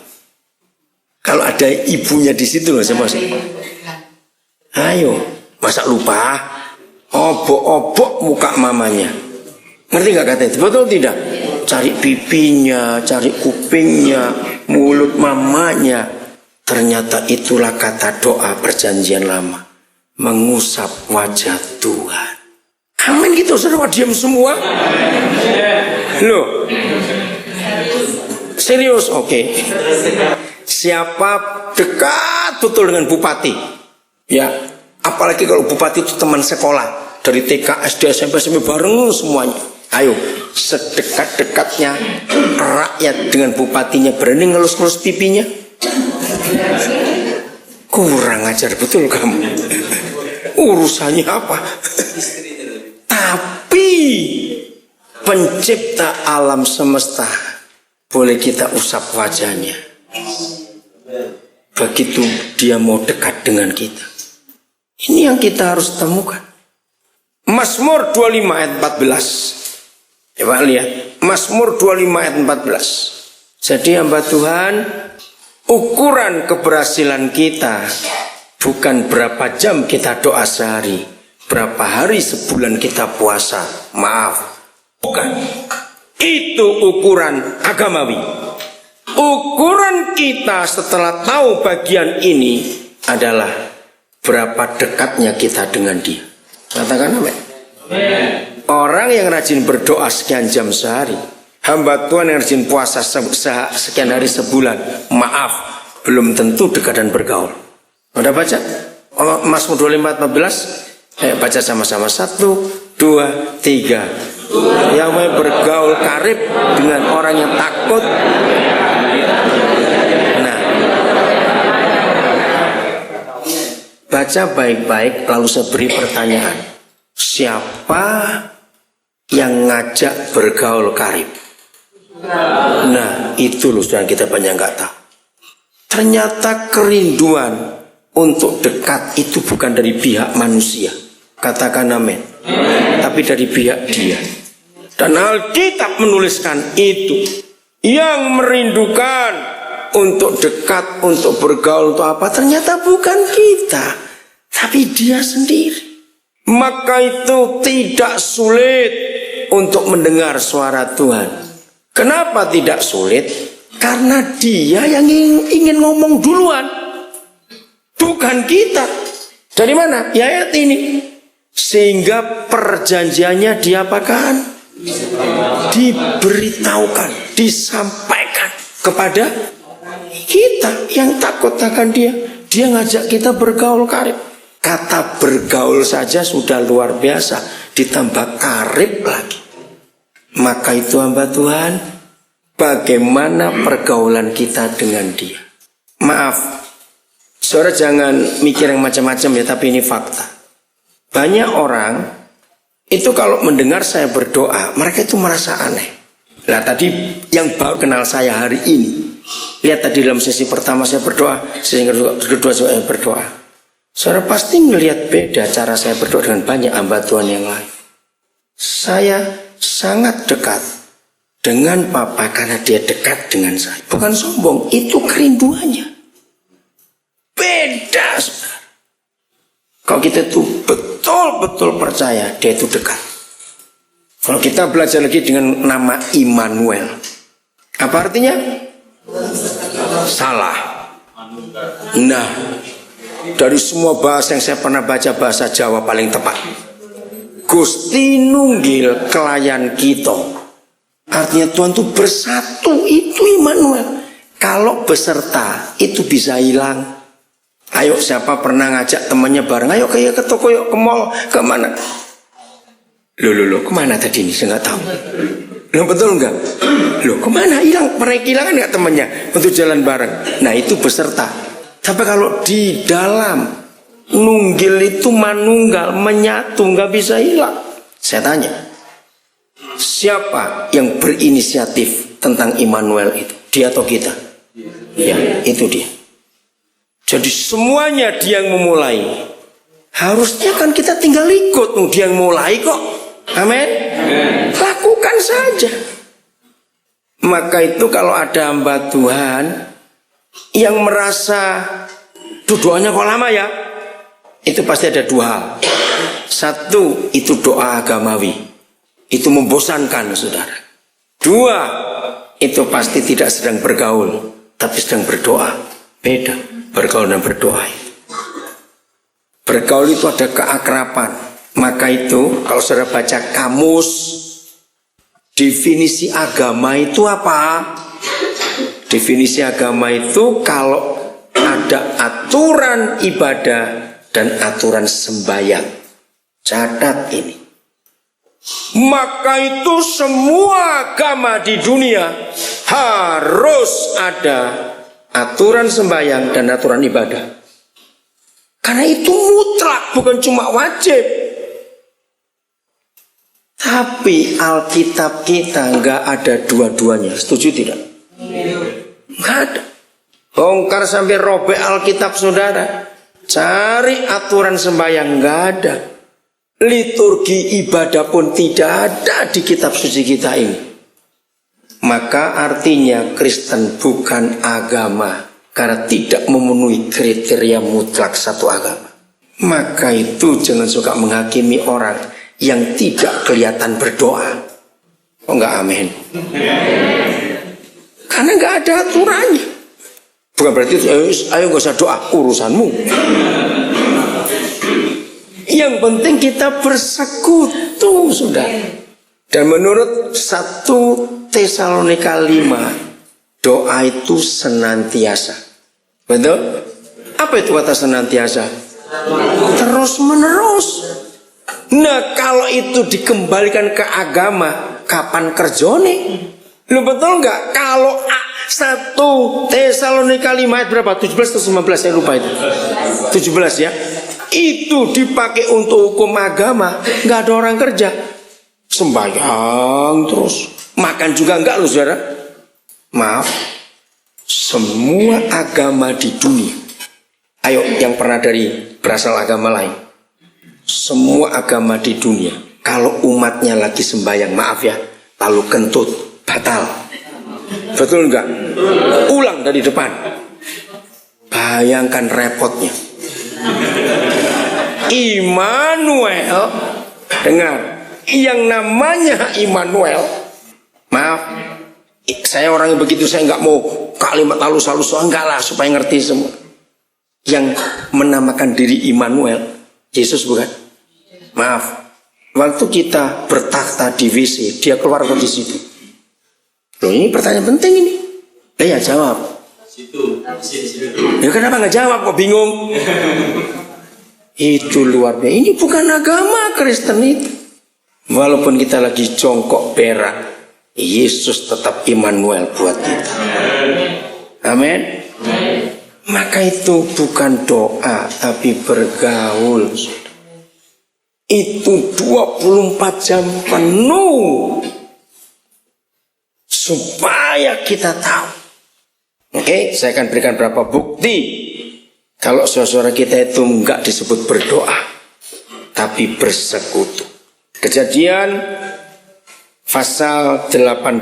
Kalau ada ibunya di situ loh saya masuk. Ayo, masa lupa? Obok-obok muka mamanya. Ngerti gak kata itu? Betul tidak? Cari pipinya, cari kupingnya, mulut mamanya. Ternyata itulah kata doa perjanjian lama. Mengusap wajah Tuhan. Amin gitu, saudara diam semua. Loh. Serius, oke. Siapa dekat betul dengan bupati? Ya, apalagi kalau bupati itu teman sekolah. Dari TK, SD, SMP, SMP bareng semuanya. Ayo, sedekat-dekatnya rakyat dengan bupatinya berani ngelus-ngelus pipinya? Kurang ajar betul kamu. Urusannya apa? Tapi pencipta alam semesta boleh kita usap wajahnya. Begitu dia mau dekat dengan kita. Ini yang kita harus temukan. Mazmur 25 ayat 14. Coba lihat. Mazmur 25 ayat 14. Jadi hamba Tuhan, ukuran keberhasilan kita bukan berapa jam kita doa sehari, berapa hari sebulan kita puasa. Maaf, bukan. Itu ukuran agamawi. Ukuran kita setelah tahu bagian ini adalah berapa dekatnya kita dengan Dia. Katakan amin. Orang yang rajin berdoa sekian jam sehari, hamba Tuhan yang rajin puasa sekian hari sebulan, maaf, belum tentu dekat dan bergaul. Udah baca? Mazmur 25:14. Ayo baca sama-sama. 1, 2, 3. Yang mau bergaul karib dengan orang yang takut. Nah, baca baik-baik, lalu saya beri pertanyaan. Siapa yang ngajak bergaul karib? Nah, itu loh yang kita banyak nggak tahu. Ternyata kerinduan untuk dekat itu bukan dari pihak manusia. Katakan amin. Tapi dari pihak Dia. Dan Alkitab menuliskan itu. Yang merindukan untuk dekat, untuk bergaul, untuk apa? Ternyata bukan kita, tapi Dia sendiri. Maka itu tidak sulit untuk mendengar suara Tuhan. Kenapa tidak sulit? Karena Dia yang ingin ngomong duluan, bukan kita. Dari mana? Ya ayat ini. Sehingga perjanjiannya diapakan? Diberitahukan, disampaikan kepada kita yang takut akan Dia. Dia ngajak kita bergaul karib. Kata bergaul saja sudah luar biasa, ditambah karib lagi. Maka itu hamba Tuhan, bagaimana pergaulan kita dengan Dia. Maaf, saudara jangan mikir yang macam-macam ya, tapi ini fakta. Banyak orang itu kalau mendengar saya berdoa, mereka itu merasa aneh. Nah tadi yang baru kenal saya hari ini, lihat tadi dalam sesi pertama saya berdoa, sesi kedua saya berdoa. Saudara pasti melihat beda cara saya berdoa dengan banyak hamba Tuhan yang lain. Saya sangat dekat dengan Papa karena Dia dekat dengan saya. Bukan sombong, itu kerinduannya. Beda, saudara. Kalau kita itu betul-betul percaya Dia itu dekat. Kalau kita belajar lagi dengan nama Immanuel, apa artinya? Salah. Nah, dari semua bahasa yang saya pernah baca, bahasa Jawa paling tepat. Gusti nunggil kelayan kita. Artinya Tuhan itu bersatu, itu Immanuel. Kalau beserta itu bisa hilang. Ayo siapa pernah ngajak temannya bareng, ayo kayak ke toko, yuk ke mall, ke mana? Loh, kemana tadi ini? Saya nggak tahu. Loh betul nggak? Loh kemana? Hilang, pernah kehilangan nggak temannya untuk jalan bareng? Nah itu beserta. Tapi kalau di dalam nunggil itu manunggal, menyatu, nggak bisa hilang. Saya tanya, siapa yang berinisiatif tentang Immanuel itu? Dia atau kita? Ya, itu dia. Jadi semuanya Dia yang memulai. Harusnya kan kita tinggal ikut, Dia yang mulai kok. Amin. Lakukan saja. Maka itu kalau ada hamba Tuhan yang merasa doanya kok lama ya, itu pasti ada dua hal. Satu, itu doa agamawi, itu membosankan saudara. Dua, itu pasti tidak sedang bergaul, tapi sedang berdoa. Beda bergaul dan berdoa. Bergaul itu ada keakraban. Maka itu kalau saudara baca kamus, definisi agama itu apa? Definisi agama itu kalau ada aturan ibadah dan aturan sembahyang. Catat ini. Maka itu semua agama di dunia harus ada aturan sembahyang dan aturan ibadah. Karena itu mutlak, bukan cuma wajib. Tapi Alkitab kita nggak ada dua-duanya. Setuju tidak? Nggak ada. Bongkar sampai robek Alkitab saudara, cari aturan sembahyang, nggak ada. Liturgi ibadah pun tidak ada di kitab suci kita ini. maka artinya Kristen bukan agama karena tidak memenuhi kriteria mutlak satu agama. Maka itu jangan suka menghakimi orang yang tidak kelihatan berdoa. Oh enggak, amin. Karena enggak ada aturannya. Bukan berarti ayo enggak usah doa, urusanmu. Yang penting kita bersekutu, sudah. Dan menurut 1 Tesalonika 5, doa itu senantiasa. Betul? Apa itu kata senantiasa? Terus menerus. Nah, kalau itu dikembalikan ke agama, kapan kerjone? Lu betul nggak? Kalau 1 Tesalonika 5 ayat berapa? 17 atau 19, saya lupa itu. 17 ya. Itu dipakai untuk hukum agama, nggak ada orang kerja. Sembahyang terus, makan juga enggak loh saudara. Maaf, semua agama di dunia, ayo yang pernah berasal agama lain, semua agama di dunia, kalau umatnya lagi sembahyang, maaf ya, lalu kentut, batal. Betul enggak? Ulang dari depan. Bayangkan repotnya. Immanuel, dengar, yang namanya Immanuel, maaf, saya orang yang begitu, saya nggak mau kalimat halus-halus, enggak lah, supaya ngerti semua. Yang menamakan diri Immanuel, Yesus bukan? Maaf, waktu kita bertakhta di WC, dia keluar di situ. Loh, ini pertanyaan penting ini. Ya jawab. Ya kenapa nggak jawab, kok bingung? Itu luar biasa. Ini bukan agama Kristen itu. Walaupun kita lagi jongkok berak, Yesus tetap Immanuel buat kita. Amin. Maka itu bukan doa, tapi bergaul. Itu 24 jam penuh supaya kita tahu. Oke, saya akan berikan beberapa bukti kalau saudara kita itu enggak disebut berdoa, tapi bersekutu. Kejadian pasal 18.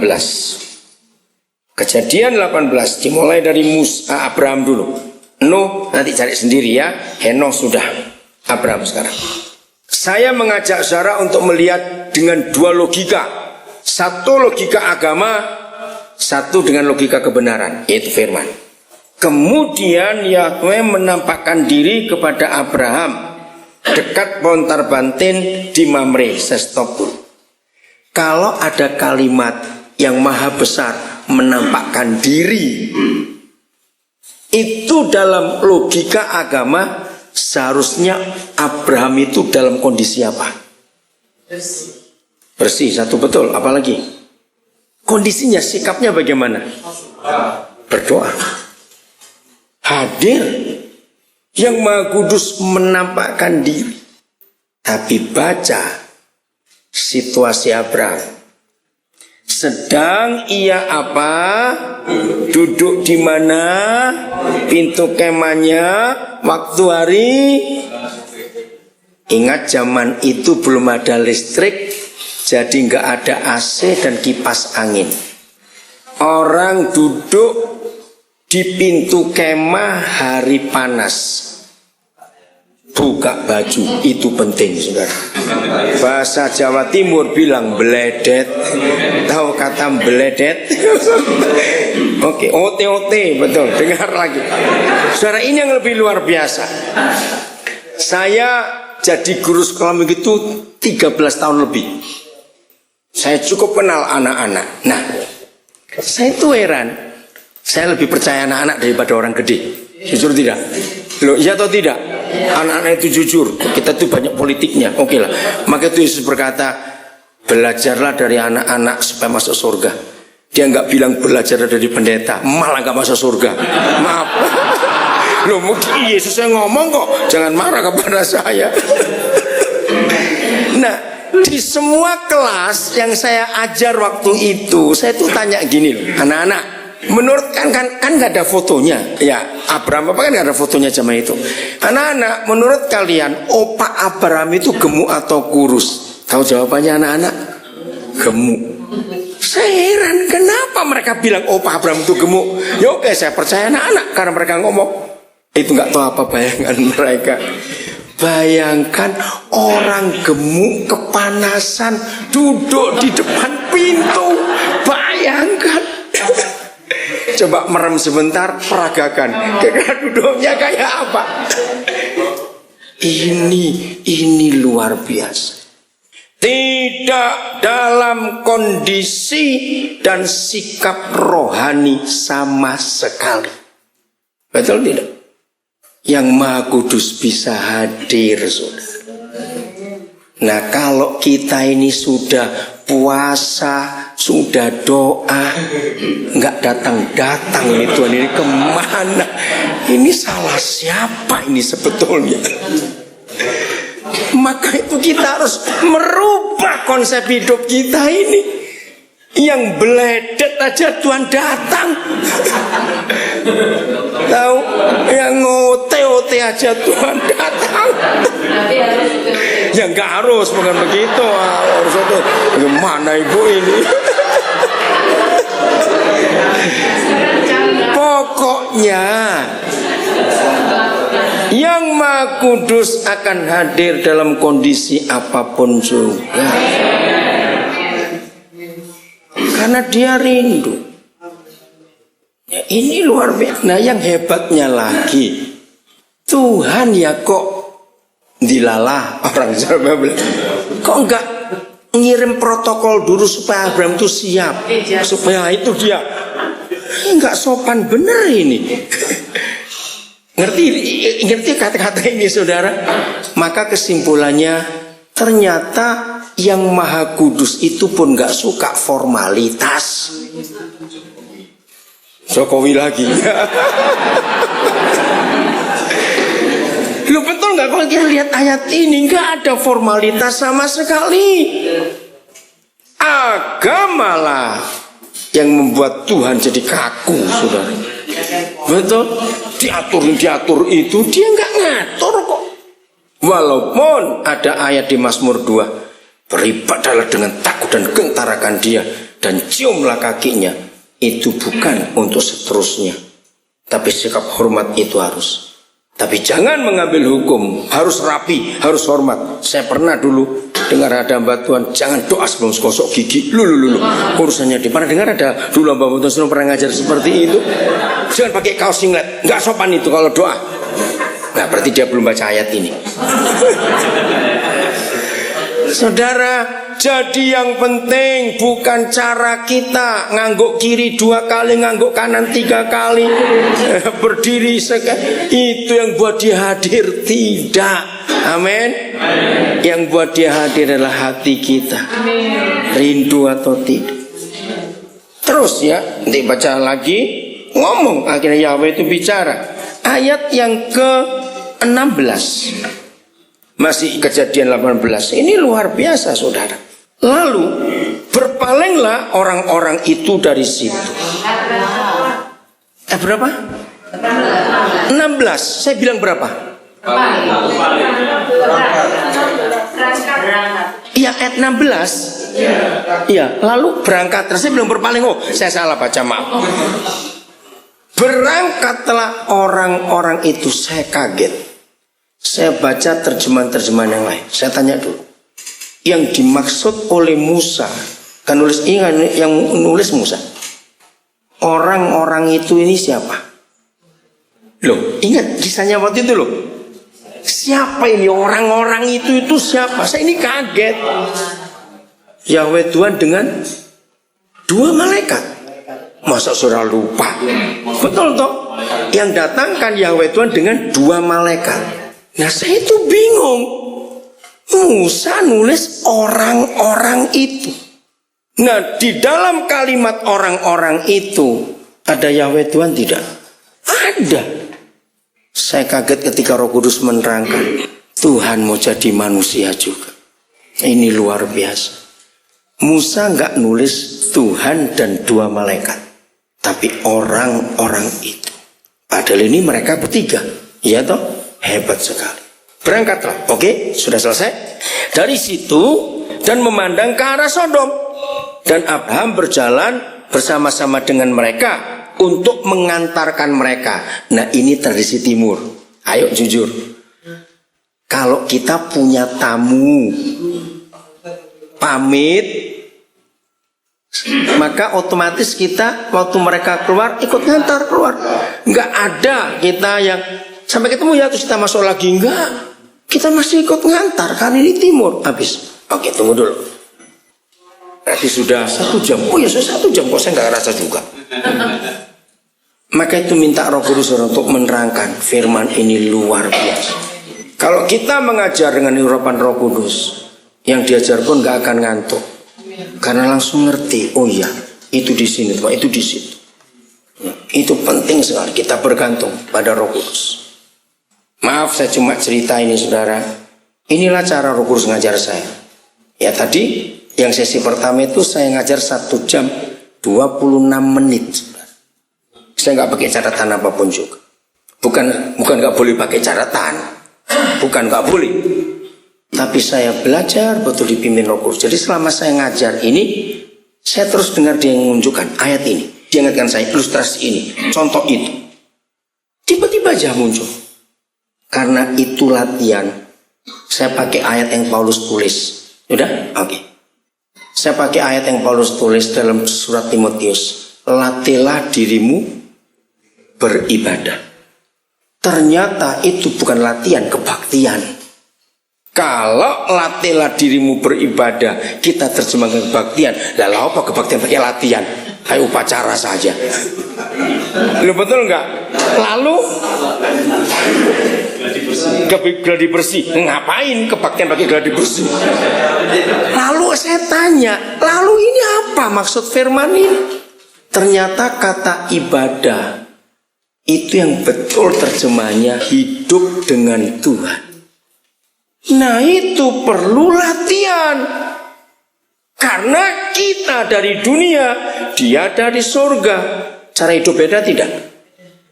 Kejadian 18 dimulai dari Abraham dulu. Nuh nanti cari sendiri ya. Henokh sudah. Abraham sekarang. Saya mengajak saudara untuk melihat dengan dua logika. Satu logika agama, satu dengan logika kebenaran, yaitu firman. Kemudian Yahweh menampakkan diri kepada Abraham dekat Bontar-Bantin di Mamre. Saya stop dulu. Kalau ada kalimat yang maha besar menampakkan diri, itu dalam logika agama seharusnya Abraham itu dalam kondisi apa? Bersih, satu betul. Apalagi kondisinya, sikapnya bagaimana? Berdoa. Hadir. Yang Maha Kudus menampakkan diri. Tapi baca situasi Abraham. Sedang ia apa? Duduk di mana? Pintu kemahnya waktu hari. Ingat zaman itu belum ada listrik, jadi nggak ada AC dan kipas angin. Orang duduk di pintu kemah hari panas. Buka baju, itu penting saudara. Bahasa Jawa Timur bilang beledet. Tahu kata beledet? Oke, OT, betul. Dengar lagi. Saudara, ini yang lebih luar biasa. Saya jadi guru sekolah begitu 13 tahun lebih. Saya cukup kenal anak-anak. Nah, saya itu heran. Saya lebih percaya anak-anak daripada orang gede. Jujur tidak? Loh, iya atau tidak? Anak-anak itu jujur. Kita tuh banyak politiknya. Oke lah. Maka itu Yesus berkata, belajarlah dari anak-anak supaya masuk surga. Dia nggak bilang belajar dari pendeta, malah nggak masuk surga. Maaf. Loh, mungkin Yesus yang ngomong kok. Jangan marah kepada saya. Nah, di semua kelas yang saya ajar waktu itu, saya tuh tanya gini loh, anak-anak. Menurut kan nggak ada fotonya, ya Abraham apa kan nggak ada fotonya zaman itu. Anak-anak, menurut kalian opa Abraham itu gemuk atau kurus? Tahu jawabannya anak-anak? Gemuk. Saya heran kenapa mereka bilang oh Pak Abraham itu gemuk. Ya oke, saya percaya anak-anak karena mereka ngomong. Itu nggak tahu apa bayangan mereka. Bayangkan orang gemuk kepanasan duduk di depan pintu. Bayangkan. Coba merem sebentar, peragakan. Kira duduknya kayak apa? Ini luar biasa. Tidak dalam kondisi dan sikap rohani sama sekali. Betul tidak? Yang Maha Kudus bisa hadir, saudara. Nah, kalau kita ini sudah puasa, sudah doa, nggak datang-datang ini Tuhan ini kemana? Ini salah siapa ini sebetulnya? Maka itu kita harus merubah konsep hidup kita ini. Yang beledet aja Tuhan datang. Tahu? Yang ngote-ote aja Tuhan datang. Ya nggak harus, bukan begitu. Harus itu. Gimana ibu ini? Pokoknya Yang Maha Kudus akan hadir dalam kondisi apapun juga. Karena dia rindu. Ya, ini luar biasa. Nah, yang hebatnya lagi, Tuhan ya kok dilalah orang Jawa bilang, kok enggak ngirim protokol dulu supaya Abraham itu siap, supaya itu dia. Enggak sopan bener ini. Ngerti kata-kata ini saudara? Maka kesimpulannya ternyata yang Maha Kudus itu pun gak suka formalitas. Jokowi lagi. Lu betul gak kalau kita lihat ayat ini? Gak ada formalitas sama sekali. Agamalah yang membuat Tuhan jadi kaku, saudara. Betul? Diatur itu dia gak ngatur kok. Walaupun ada ayat di Mazmur 2, beribadahlah dengan takut dan gentarakan dia, dan ciumlah kakinya. Itu bukan untuk seterusnya, tapi sikap hormat itu harus. Tapi jangan mengambil hukum, harus rapi, harus hormat. Saya pernah dulu dengar ada hamba Tuhan, jangan doa sebelum gosok gigi. Lu. Urusannya di mana? Dengar ada dulu hamba Tuhan sebelum pernah ngajar seperti itu. Jangan pakai kaos singlet, nggak sopan itu kalau doa. Nah, berarti dia belum baca ayat ini. Saudara, jadi yang penting bukan cara kita ngangguk kiri 2 kali, ngangguk kanan 3 kali, berdiri sekali. Itu yang buat dia hadir, tidak. Amin. Yang buat dia hadir adalah hati kita, rindu atau tidak. Terus ya, nanti baca lagi, ngomong akhirnya Yahweh itu bicara. Ayat yang ke-16, masih Kejadian 18. Ini luar biasa saudara. Lalu berpalinglah orang-orang itu dari situ. Berapa? 16. Saya bilang berapa? Iya, ayat 16. Iya, lalu berangkat. Saya bilang berpaling. Oh, saya salah baca, maaf. Berangkatlah orang-orang itu. Saya kaget. Saya baca terjemahan-terjemahan yang lain. Saya tanya dulu, yang dimaksud oleh Musa, kan nulis ini kan yang nulis Musa. Orang-orang itu ini siapa? Loh, ingat kisahnya waktu itu loh. Siapa ini orang-orang itu siapa? Saya ini kaget. Yahweh Tuhan dengan 2 malaikat. Masa saudara lupa? Betul toh? Yang datangkan Yahweh Tuhan dengan 2 malaikat. Nah, saya itu bingung. Musa nulis orang-orang itu. Nah, di dalam kalimat orang-orang itu ada Yahweh Tuhan tidak? Ada. Saya kaget ketika Roh Kudus menerangkan, Tuhan mau jadi manusia juga. Ini luar biasa. Musa nggak nulis Tuhan dan 2 malaikat, tapi orang-orang itu. Padahal ini mereka bertiga. Iya toh? Hebat sekali. Berangkatlah. Oke, sudah selesai. Dari situ dan memandang ke arah Sodom. Dan Abraham berjalan bersama-sama dengan mereka untuk mengantarkan mereka. Nah, ini tradisi timur. Ayo jujur. Kalau kita punya tamu pamit, maka otomatis kita waktu mereka keluar ikut ngantar keluar. Enggak ada kita yang sampai ketemu ya terus kita masuk lagi, enggak. Kita masih ikut ngantar karena ini timur. Habis. Oke, tunggu dulu. Berarti sudah 1 jam. Oh ya sudah 1 jam, kok saya nggak rasa juga. Maka itu minta Roh Kudus untuk menerangkan firman ini luar biasa. Kalau kita mengajar dengan urapan Roh Kudus, yang diajar pun nggak akan ngantuk, karena langsung ngerti. Oh iya, itu di sini, itu di situ. Itu penting sekali kita bergantung pada Roh Kudus. Maaf, saya cuma cerita ini, saudara. Inilah cara Roh Kudus ngajar saya. Ya tadi. Yang sesi pertama itu saya ngajar 1 jam 26 menit. Saya nggak pakai catatan apapun juga. Bukan nggak boleh pakai catatan. Bukan nggak boleh. Tapi saya belajar betul dipimpin Roh Kudus. Jadi selama saya ngajar ini, saya terus dengar dia yang menunjukkan ayat ini. Dia ingatkan saya ilustrasi ini, contoh itu. Tiba-tiba aja muncul. Karena itu latihan. Saya pakai ayat yang Paulus tulis. Udah? Oke. Saya pakai ayat yang Paulus tulis dalam surat Timotius. Latihlah dirimu beribadah. Ternyata itu bukan latihan, kebaktian. Kalau latihlah dirimu beribadah, kita terjemahkan kebaktian. Lalu apa kebaktian pakai latihan? Kayak upacara saja. Lu betul nggak? Lalu gladi bersih. Ngapain kebaktian pakai gladi bersih? Lalu saya tanya, lalu ini apa maksud firman ini? Ternyata kata ibadah itu yang betul terjemahnya hidup dengan Tuhan. Nah, itu perlu latihan. Karena kita dari dunia, dia dari surga. Cara hidup beda tidak?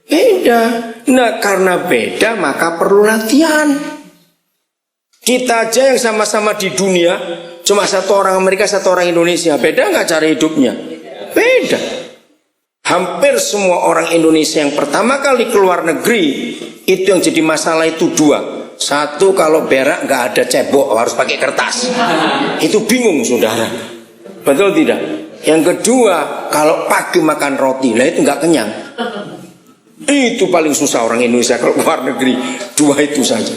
Beda. Nah, karena beda maka perlu latihan. Kita aja yang sama-sama di dunia, cuma 1 orang Amerika, 1 orang Indonesia. Beda nggak cara hidupnya? Beda. Hampir semua orang Indonesia yang pertama kali keluar negeri, itu yang jadi masalah itu 2. 1, kalau berak nggak ada cebok, harus pakai kertas. Itu bingung, saudara. Betul tidak? Yang kedua, kalau pagi makan roti, lah itu nggak kenyang. Itu paling susah orang Indonesia kalau keluar negeri. 2 itu saja.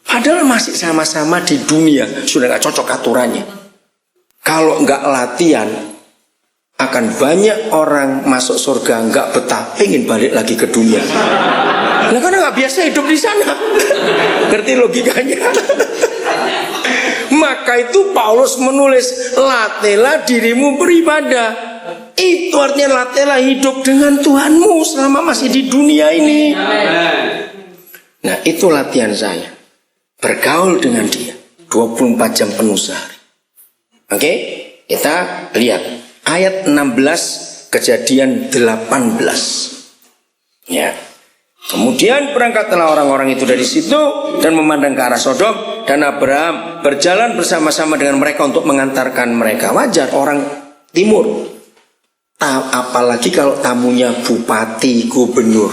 Padahal masih sama-sama di dunia, sudah nggak cocok aturannya. Kalau nggak latihan, akan banyak orang masuk surga nggak betah, pengen balik lagi ke dunia. Nah, karena nggak biasa hidup di sana. Ngerti logikanya? Maka itu Paulus menulis, latihlah dirimu beribadah. Itu artinya latihlah hidup dengan Tuhanmu selama masih di dunia ini. Nah, itu latihan saya. Bergaul dengan dia 24 jam penuh sehari. Oke, kita lihat ayat 16 Kejadian 18. Ya. Kemudian berangkatlah orang-orang itu dari situ dan memandang ke arah Sodom, dan Abraham berjalan bersama-sama dengan mereka untuk mengantarkan mereka. Wajar orang timur. Apalagi kalau tamunya bupati, gubernur.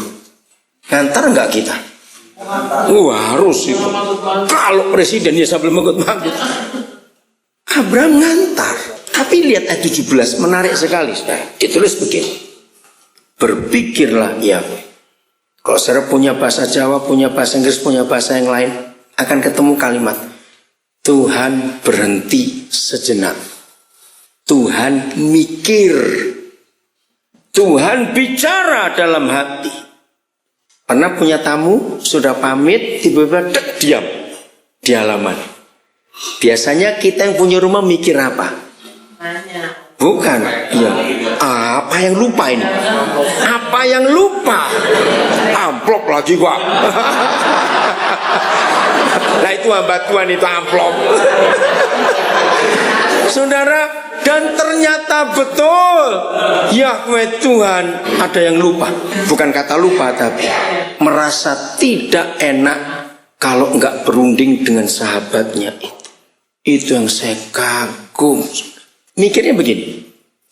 Ngantar nggak kita? Harus itu. Kalau presidennya sambil manggut-manggut. Abraham ngantar. Tapi lihat ayat 17, menarik sekali. Nah, ditulis begini. Berpikirlah Yahweh. Kalau saudara punya bahasa Jawa, punya bahasa Inggris, punya bahasa yang lain, akan ketemu kalimat Tuhan berhenti sejenak. Tuhan mikir. Tuhan bicara dalam hati. Pernah punya tamu, sudah pamit, tiba-tiba diam di halaman. Biasanya kita yang punya rumah mikir apa? Bukan, iya. Apa yang lupa ini? Apa yang lupa? Amplop lagi Pak. Nah, itu hamba Tuhan, itu amplop. Saudara, dan ternyata betul Yahweh Tuhan ada yang lupa. Bukan kata lupa, tapi merasa tidak enak kalau enggak berunding dengan sahabatnya itu. Itu yang saya kagum. Mikirnya begini,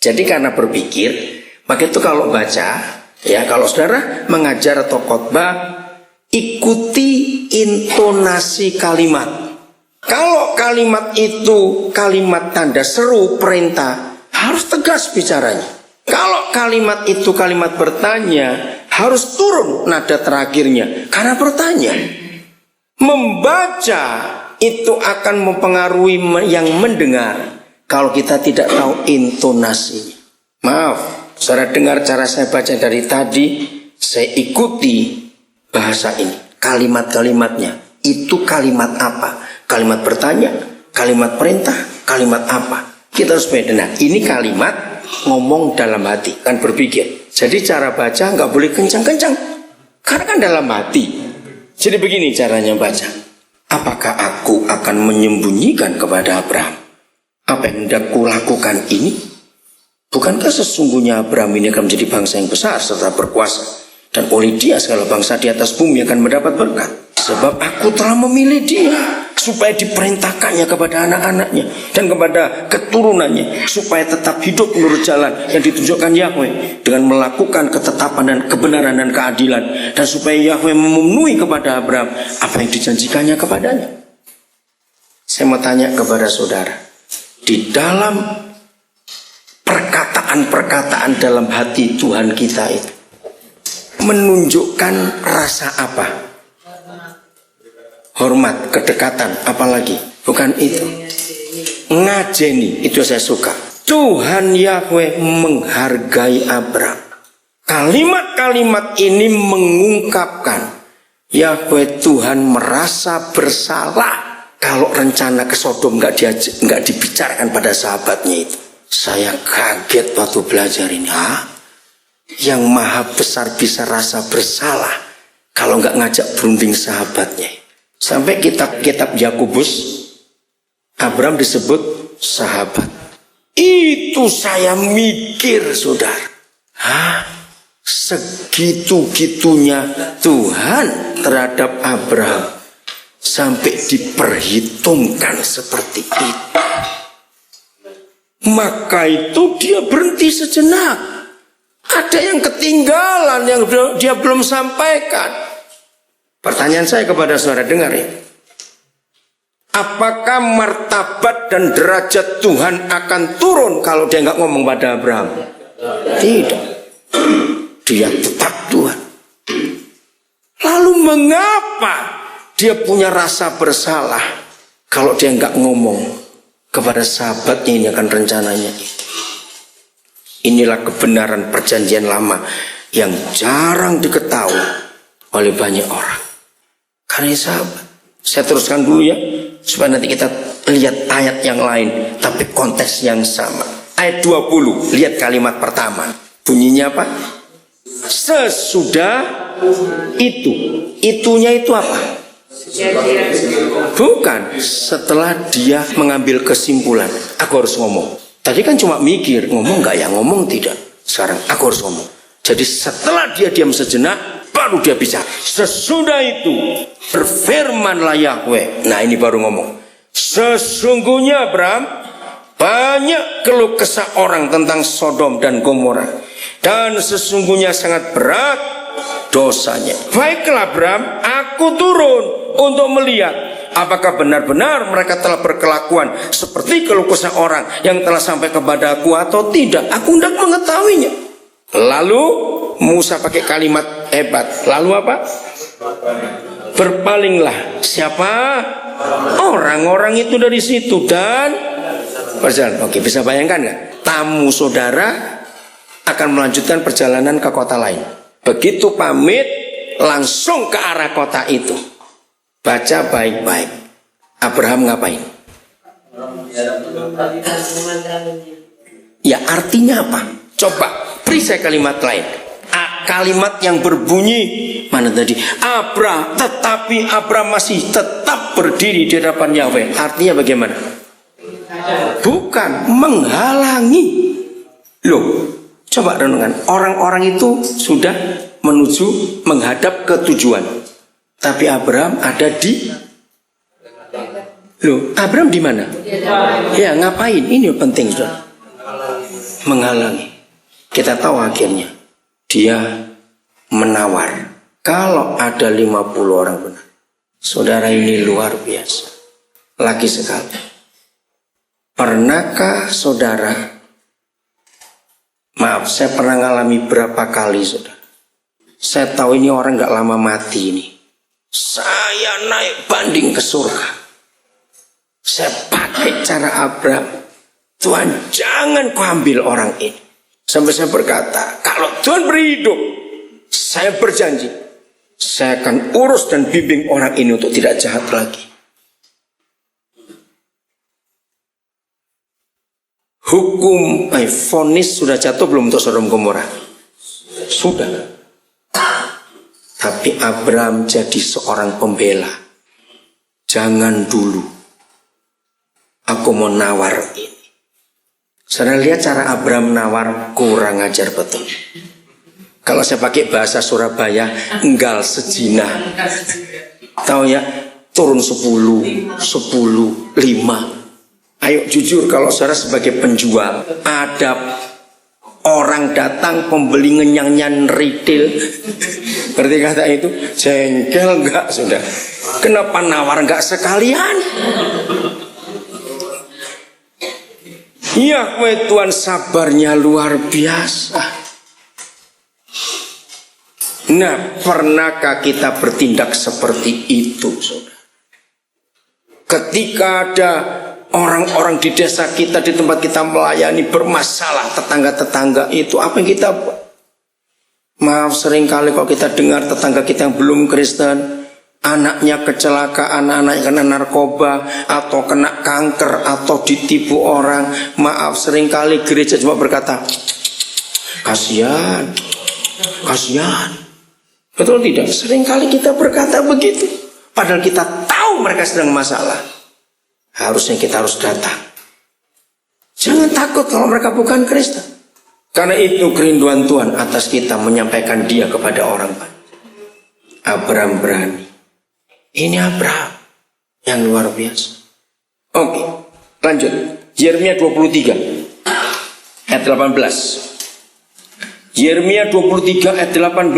Jadi karena berpikir, maka itu kalau baca, ya kalau saudara mengajar atau khotbah, ikuti intonasi kalimat. Kalau kalimat itu kalimat tanda seru, perintah, harus tegas bicaranya. Kalau kalimat itu kalimat bertanya, harus turun nada terakhirnya karena bertanya. Membaca itu akan mempengaruhi yang mendengar kalau kita tidak tahu intonasinya. Maaf, saudara dengar cara saya baca dari tadi, saya ikuti bahasa ini, kalimat-kalimatnya. Itu kalimat apa? Kalimat bertanya, kalimat perintah, kalimat apa? Kita harus bedakan. Ini kalimat ngomong dalam hati, kan berpikir. Jadi cara baca nggak boleh kencang-kencang, karena kan dalam hati. Jadi begini caranya baca. Apakah aku akan menyembunyikan kepada Abraham apa yang hendak kulakukan ini? Bukankah sesungguhnya Abraham ini akan menjadi bangsa yang besar serta berkuasa, dan oleh dia segala bangsa di atas bumi akan mendapat berkat. Sebab aku telah memilih dia supaya diperintahkannya kepada anak-anaknya dan kepada keturunannya, supaya tetap hidup menurut jalan yang ditunjukkan Yahweh dengan melakukan ketetapan dan kebenaran dan keadilan, dan supaya Yahweh memenuhi kepada Abraham apa yang dijanjikannya kepadanya. Saya mau tanya kepada saudara, di dalam perkataan-perkataan dalam hati Tuhan kita itu menunjukkan rasa apa? Hormat, kedekatan, apalagi? Bukan itu. Ngajeni, itu saya suka. Tuhan Yahweh menghargai Abraham. Kalimat-kalimat ini mengungkapkan Yahweh Tuhan merasa bersalah kalau rencana ke Sodom nggak dibicarakan pada sahabatnya itu. Saya kaget waktu belajar ini. Yang maha besar bisa rasa bersalah kalau nggak ngajak berunding sahabatnya. Sampai kitab Yakobus, Abraham disebut sahabat. Itu saya mikir, saudara. Segitu-gitunya Tuhan terhadap Abraham sampai diperhitungkan seperti itu. Maka itu dia berhenti sejenak. Ada yang ketinggalan yang dia belum sampaikan. Pertanyaan saya kepada saudara, dengar ya. Apakah martabat dan derajat Tuhan akan turun kalau dia nggak ngomong pada Abraham? Tidak. Dia tetap Tuhan. Lalu mengapa dia punya rasa bersalah kalau dia nggak ngomong kepada sahabatnya ini akan rencananya? Inilah kebenaran perjanjian lama yang jarang diketahui oleh banyak orang. Karena sahabat, saya teruskan dulu ya, supaya nanti kita lihat ayat yang lain, tapi konteks yang sama. Ayat 20, lihat kalimat pertama. Bunyinya apa? Sesudah itu. Itunya itu apa? Bukan, setelah dia mengambil kesimpulan. Aku harus ngomong. Tadi kan cuma mikir, ngomong gak ya, ngomong tidak. Sekarang aku harus ngomong. Jadi setelah dia diam sejenak, baru dia bicara. Sesudah itu berfirmanlah Yahweh. Nah ini baru ngomong. Sesungguhnya Abraham banyak keluh kesah orang tentang Sodom dan Gomora, dan sesungguhnya sangat berat dosanya. Baiklah Abraham, aku turun untuk melihat apakah benar-benar mereka telah berkelakuan seperti keluh kesah orang yang telah sampai kepada aku atau tidak. Aku hendak mengetahuinya. Lalu Musa pakai kalimat hebat. Lalu apa? Berpalinglah. Siapa? Orang-orang itu dari situ dan berjalan. Oke, bisa bayangkan nggak? Tamu saudara akan melanjutkan perjalanan ke kota lain. Begitu pamit, langsung ke arah kota itu. Baca baik-baik. Abraham ngapain? Ya artinya apa? Coba beri saya kalimat lain. Kalimat yang berbunyi mana tadi? Tetapi Abraham masih tetap berdiri di hadapan Yahweh. Artinya bagaimana? Bukan menghalangi. Loh, coba renungkan. Orang-orang itu sudah menuju menghadap ke tujuan. Tapi Abraham ada di. Loh, Abraham di mana? Ya, ngapain? Ini penting, saudara. menghalangi. Kita tahu akhirnya dia menawar. Kalau ada 50 orang benar. Saudara, ini luar biasa. Lagi sekali. Pernahkah saudara, maaf, saya pernah ngalami berapa kali saudara. Saya tahu ini orang gak lama mati ini. Saya naik banding ke surga. Saya pakai cara Abraham. Tuhan, jangan kau ambil orang ini. Sampai saya berkata, kalau Tuhan berhidup, saya berjanji, saya akan urus dan bimbing orang ini untuk tidak jahat lagi. Hukum, vonis sudah jatuh belum untuk Sodom Gomora? Sudah. Tapi Abraham jadi seorang pembela. Jangan dulu. Aku mau nawar ini. Saudara lihat cara Abraham nawar, kurang ajar betul. Kalau saya pakai bahasa Surabaya, enggal sejina. Tahu ya, turun 10, 5. Ayo jujur, kalau saudara sebagai penjual, ada orang datang pembeli ngenyang-nyan retail, berarti kata itu jengkel enggak sudah? Kenapa nawar enggak sekalian? Ya Tuhan, sabarnya luar biasa. Nah, pernahkah kita bertindak seperti itu, saudara? Ketika ada orang-orang di desa kita, di tempat kita melayani bermasalah, tetangga-tetangga itu, apa yang kita buat? Maaf, seringkali kalau kita dengar tetangga kita yang belum Kristen, anaknya kecelakaan, anaknya kena narkoba, atau kena kanker, atau ditipu orang. Maaf, seringkali gereja cuma berkata, kasihan, kasihan. Betul tidak? Seringkali kita berkata begitu, padahal kita tahu mereka sedang masalah. Harusnya kita harus datang. Jangan takut kalau mereka bukan Kristen. Karena itu kerinduan Tuhan atas kita menyampaikan dia kepada orang banyak. Abraham berani. Ini Abraham yang luar biasa. Oke, lanjut. Yeremia 23 ayat 18. Yeremia 23 ayat 18.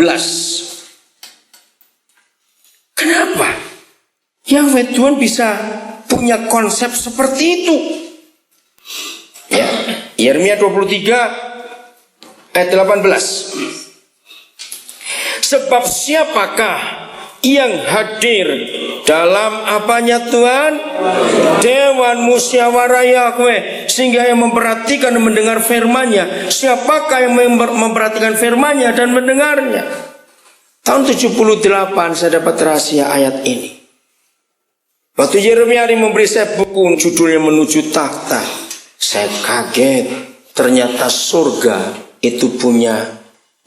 Kenapa? Yahweh Tuhan bisa punya konsep seperti itu. Ya, Yeremia 23 ayat 18. Sebab siapakah yang hadir dalam apanya Tuhan? Dewan musyawarah Yahweh, sehingga yang memperhatikan dan mendengar firman-Nya. Siapakah yang memperhatikan firman-Nya dan mendengarnya? Tahun 78 saya dapat rahasia ayat ini. Waktu Yeremia memberi saya buku judulnya Menuju Takhta, saya kaget. Ternyata surga itu punya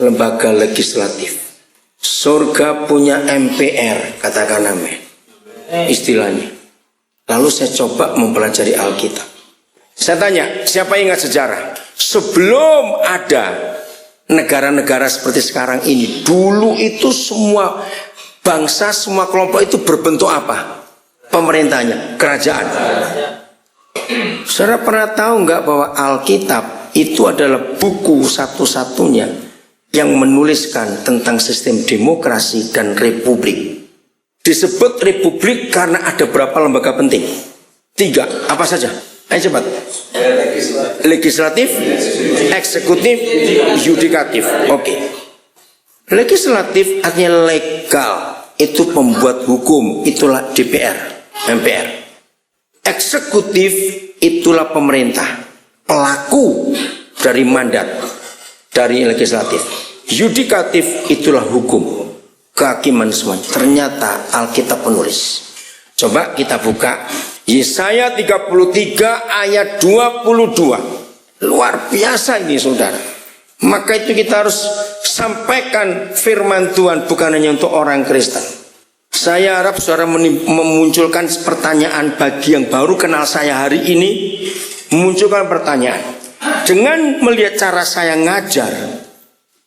lembaga legislatif. Surga punya MPR, katakan amin, istilahnya. Lalu saya coba mempelajari Alkitab. Saya tanya, siapa ingat sejarah? Sebelum ada negara-negara seperti sekarang ini, dulu itu semua bangsa, semua kelompok itu berbentuk apa? Pemerintahnya, kerajaan. Saudara pernah tahu nggak bahwa Alkitab itu adalah buku satu-satunya yang menuliskan tentang sistem demokrasi dan republik? Disebut republik karena ada berapa lembaga penting? 3, apa saja? Ayo cepat. Legislatif, eksekutif, yudikatif. Oke. Legislatif artinya legal, itu pembuat hukum, itulah DPR, MPR. Eksekutif itulah pemerintah, pelaku dari mandat dari legislatif. Yudikatif itulah hukum, kehakiman semuanya. Ternyata Alkitab penulis. Coba kita buka Yesaya 33 ayat 22. Luar biasa ini saudara. Maka itu kita harus sampaikan firman Tuhan bukan hanya untuk orang Kristen. Saya harap saudara memunculkan pertanyaan bagi yang baru kenal saya hari ini. Memunculkan pertanyaan. Dengan melihat cara saya ngajar,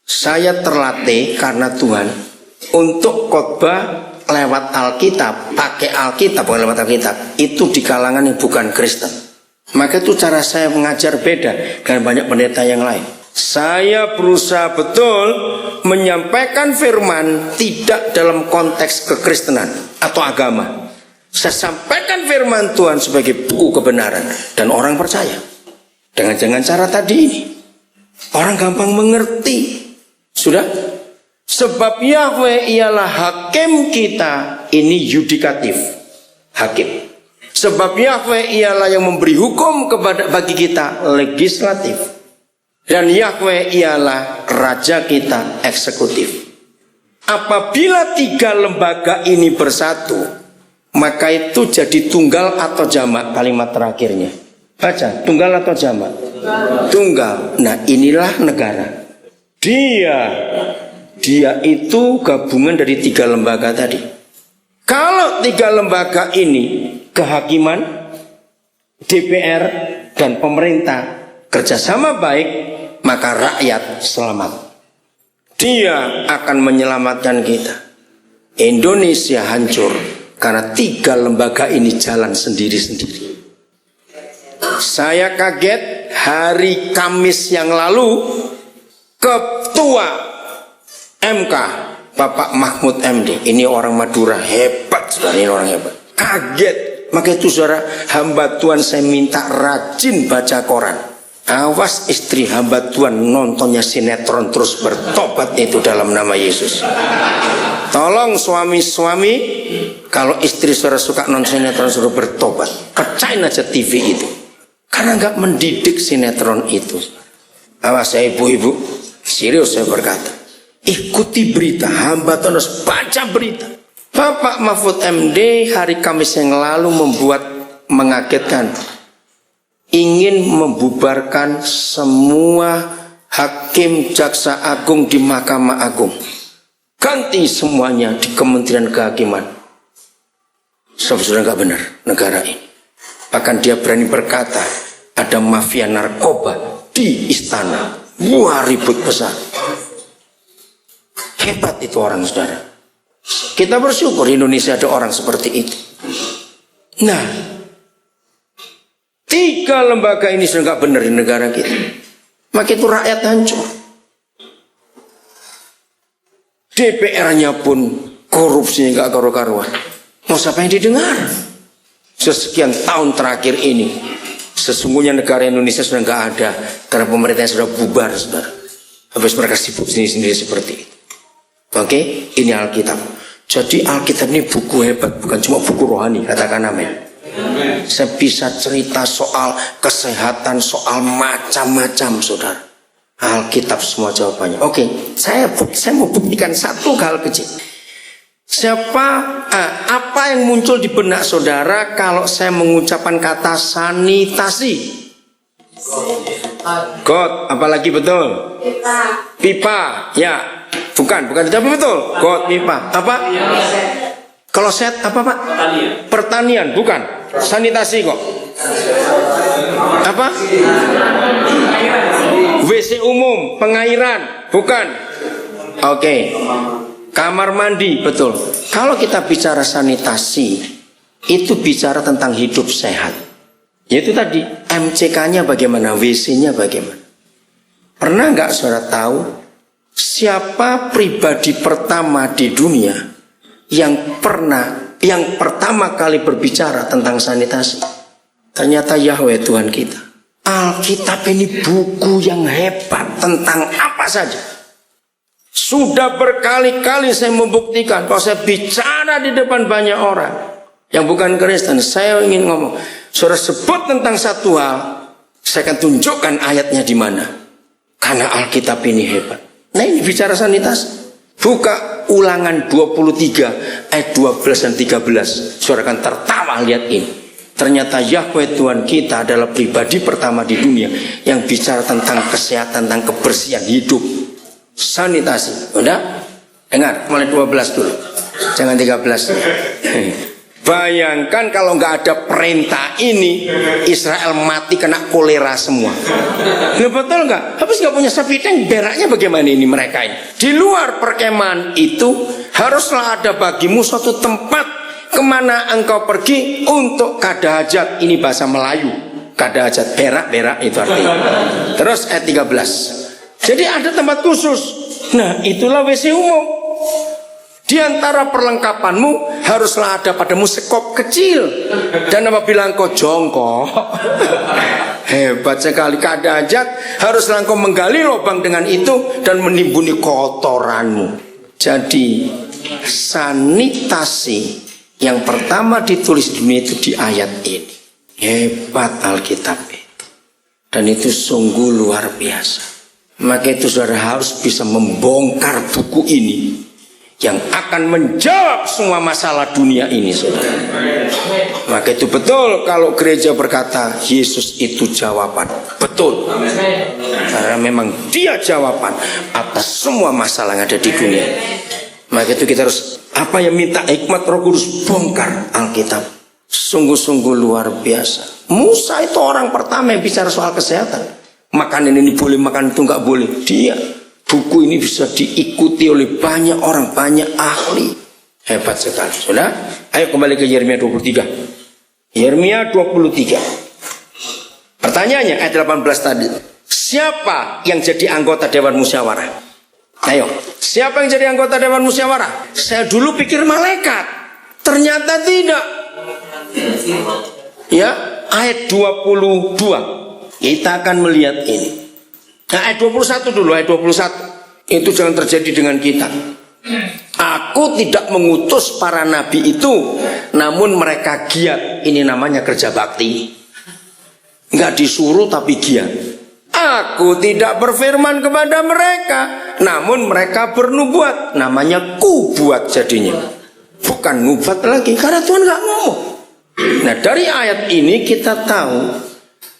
saya terlatih karena Tuhan untuk khotbah lewat Alkitab, pakai Alkitab bukan lewat Alkitab, itu di kalangan yang bukan Kristen. Maka itu cara saya mengajar beda dengan banyak pendeta yang lain. Saya berusaha betul menyampaikan firman tidak dalam konteks kekristenan atau agama. Saya sampaikan firman Tuhan sebagai buku kebenaran dan orang percaya. Dengan cara tadi ini orang gampang mengerti. Sudah? Sebab Yahweh ialah hakim kita. Ini yudikatif, hakim. Sebab Yahweh ialah yang memberi hukum bagi kita, legislatif. Dan Yahweh ialah raja kita, eksekutif. Apabila tiga lembaga ini bersatu, maka itu jadi tunggal atau jamak. Kalimat terakhirnya baca, tunggal atau jamak? Tunggal. Nah, inilah negara. Dia itu gabungan dari tiga lembaga tadi. Kalau tiga lembaga ini, kehakiman, DPR, dan pemerintah kerjasama baik, maka rakyat selamat. Dia akan menyelamatkan kita. Indonesia hancur karena tiga lembaga ini jalan sendiri-sendiri. Saya kaget hari Kamis yang lalu, Ketua MK Bapak Mahfud MD, ini orang Madura, hebat saudara, ini orang hebat. Kaget. Maka itu saudara, hamba Tuhan saya minta rajin baca koran. Awas istri hamba Tuhan nontonnya sinetron terus, bertobat itu dalam nama Yesus. Tolong suami-suami, kalau istri saudara suka nonton sinetron suruh bertobat. Pecahin aja TV itu, karena gak mendidik sinetron itu. Awas ya ibu-ibu, serius saya berkata. Ikuti berita, hamba Tuhan harus baca berita. Bapak Mahfud MD hari Kamis yang lalu mengagetkan. Ingin membubarkan semua hakim jaksa agung di Mahkamah Agung. Ganti semuanya di Kementerian Kehakiman. Sudah nggak benar negara ini. Bahkan dia berani berkata ada mafia narkoba di istana. Wah, ribut besar. Hebat itu orang saudara. Kita bersyukur Indonesia ada orang seperti itu. Nah, tiga lembaga ini sudah nggak benar di negara kita. Maka itu rakyat hancur. DPR-nya pun korupsinya nggak karu-karuan. Mau siapa yang didengar? Sekian tahun terakhir ini, sesungguhnya negara Indonesia sudah nggak ada karena pemerintahnya sudah bubar, saudara. Habis mereka sibuk sendiri-sendiri seperti itu. Oke, ini Alkitab. Jadi Alkitab ini buku hebat, bukan cuma buku rohani. Katakan amin. Saya bisa cerita soal kesehatan, soal macam-macam, saudara. Alkitab semua jawabannya. Oke, saya mau buktikan satu hal kecil. Apa yang muncul di benak saudara kalau saya mengucapkan kata sanitasi? God, apalagi betul? Pipa, ya. Bukan, tapi betul. God, pipa. Apa? Kloset, apa Pak? Pertanian, bukan. Sanitasi kok. Apa? WC umum, pengairan, bukan. Oke. Kamar mandi, betul. Kalau kita bicara sanitasi, itu bicara tentang hidup sehat. Yaitu tadi, MCK-nya bagaimana, WC-nya bagaimana. Pernah nggak saudara tahu siapa pribadi pertama di dunia yang pertama kali berbicara tentang sanitasi? Ternyata Yahweh Tuhan kita. Alkitab ini buku yang hebat tentang apa saja. Sudah berkali-kali saya membuktikan kalau saya bicara di depan banyak orang yang bukan Kristen, saya ingin ngomong, saudara sebut tentang satu hal, saya akan tunjukkan ayatnya di mana. Karena Alkitab ini hebat. Nah, ini bicara sanitasi. Buka Ulangan 23 ayat 12 dan 13. Saudara akan tertawa lihat ini. Ternyata Yahweh Tuhan kita adalah pribadi pertama di dunia yang bicara tentang kesehatan, tentang kebersihan hidup. Sanitasi. Udah? Dengar, mulai 12 dulu. Jangan 13. Bayangkan kalau nggak ada perintah ini, Israel mati kena kolera semua. Nah, betul nggak? Habis nggak punya sapi tank, beraknya bagaimana ini mereka ini? Di luar perkemahan itu haruslah ada bagimu suatu tempat kemana engkau pergi untuk kada hajat. Ini bahasa Melayu. kada hajat, berak itu artinya. Terus ayat 13. Jadi ada tempat khusus. Nah, itulah WC umum. Di antara perlengkapanmu haruslah ada padamu sekop kecil. Dan apabila engkau jongkok, hebat sekali, kada hajat, haruslah engkau menggali lubang dengan itu dan menimbuni kotoranmu. Jadi sanitasi yang pertama ditulis di dunia itu di ayat ini. Hebat Alkitab itu. Dan itu sungguh luar biasa. Maka itu saudara harus bisa membongkar buku ini yang akan menjawab semua masalah dunia ini, saudara. Maka itu betul kalau gereja berkata Yesus itu jawaban. Betul. Karena memang dia jawaban atas semua masalah yang ada di dunia. Maka itu kita harus minta hikmat Roh Kudus, bongkar Alkitab. Sungguh-sungguh luar biasa. Musa itu orang pertama yang bicara soal kesehatan. Makanan ini boleh, makan itu nggak boleh. Dia, buku ini bisa diikuti oleh banyak orang, banyak ahli. Hebat sekali. Sudah? Ayo kembali ke Yeremia 23. Yeremia 23. Pertanyaannya ayat 18 tadi. Siapa yang jadi anggota Dewan Musyawarah? Ayo, siapa yang jadi anggota Dewan Musyawarah? Saya dulu pikir malaikat. Ternyata tidak. Ya, ayat 22. Kita akan melihat ini. Nah, ayat 21 dulu, ayat 21. Itu jangan terjadi dengan kita. Aku tidak mengutus para nabi itu, namun mereka giat. Ini namanya kerja bakti. Enggak disuruh tapi giat. Aku tidak berfirman kepada mereka, namun mereka bernubuat. Namanya kubuat jadinya. Bukan nubuat lagi, karena Tuhan enggak ngomong. Nah, dari ayat ini kita tahu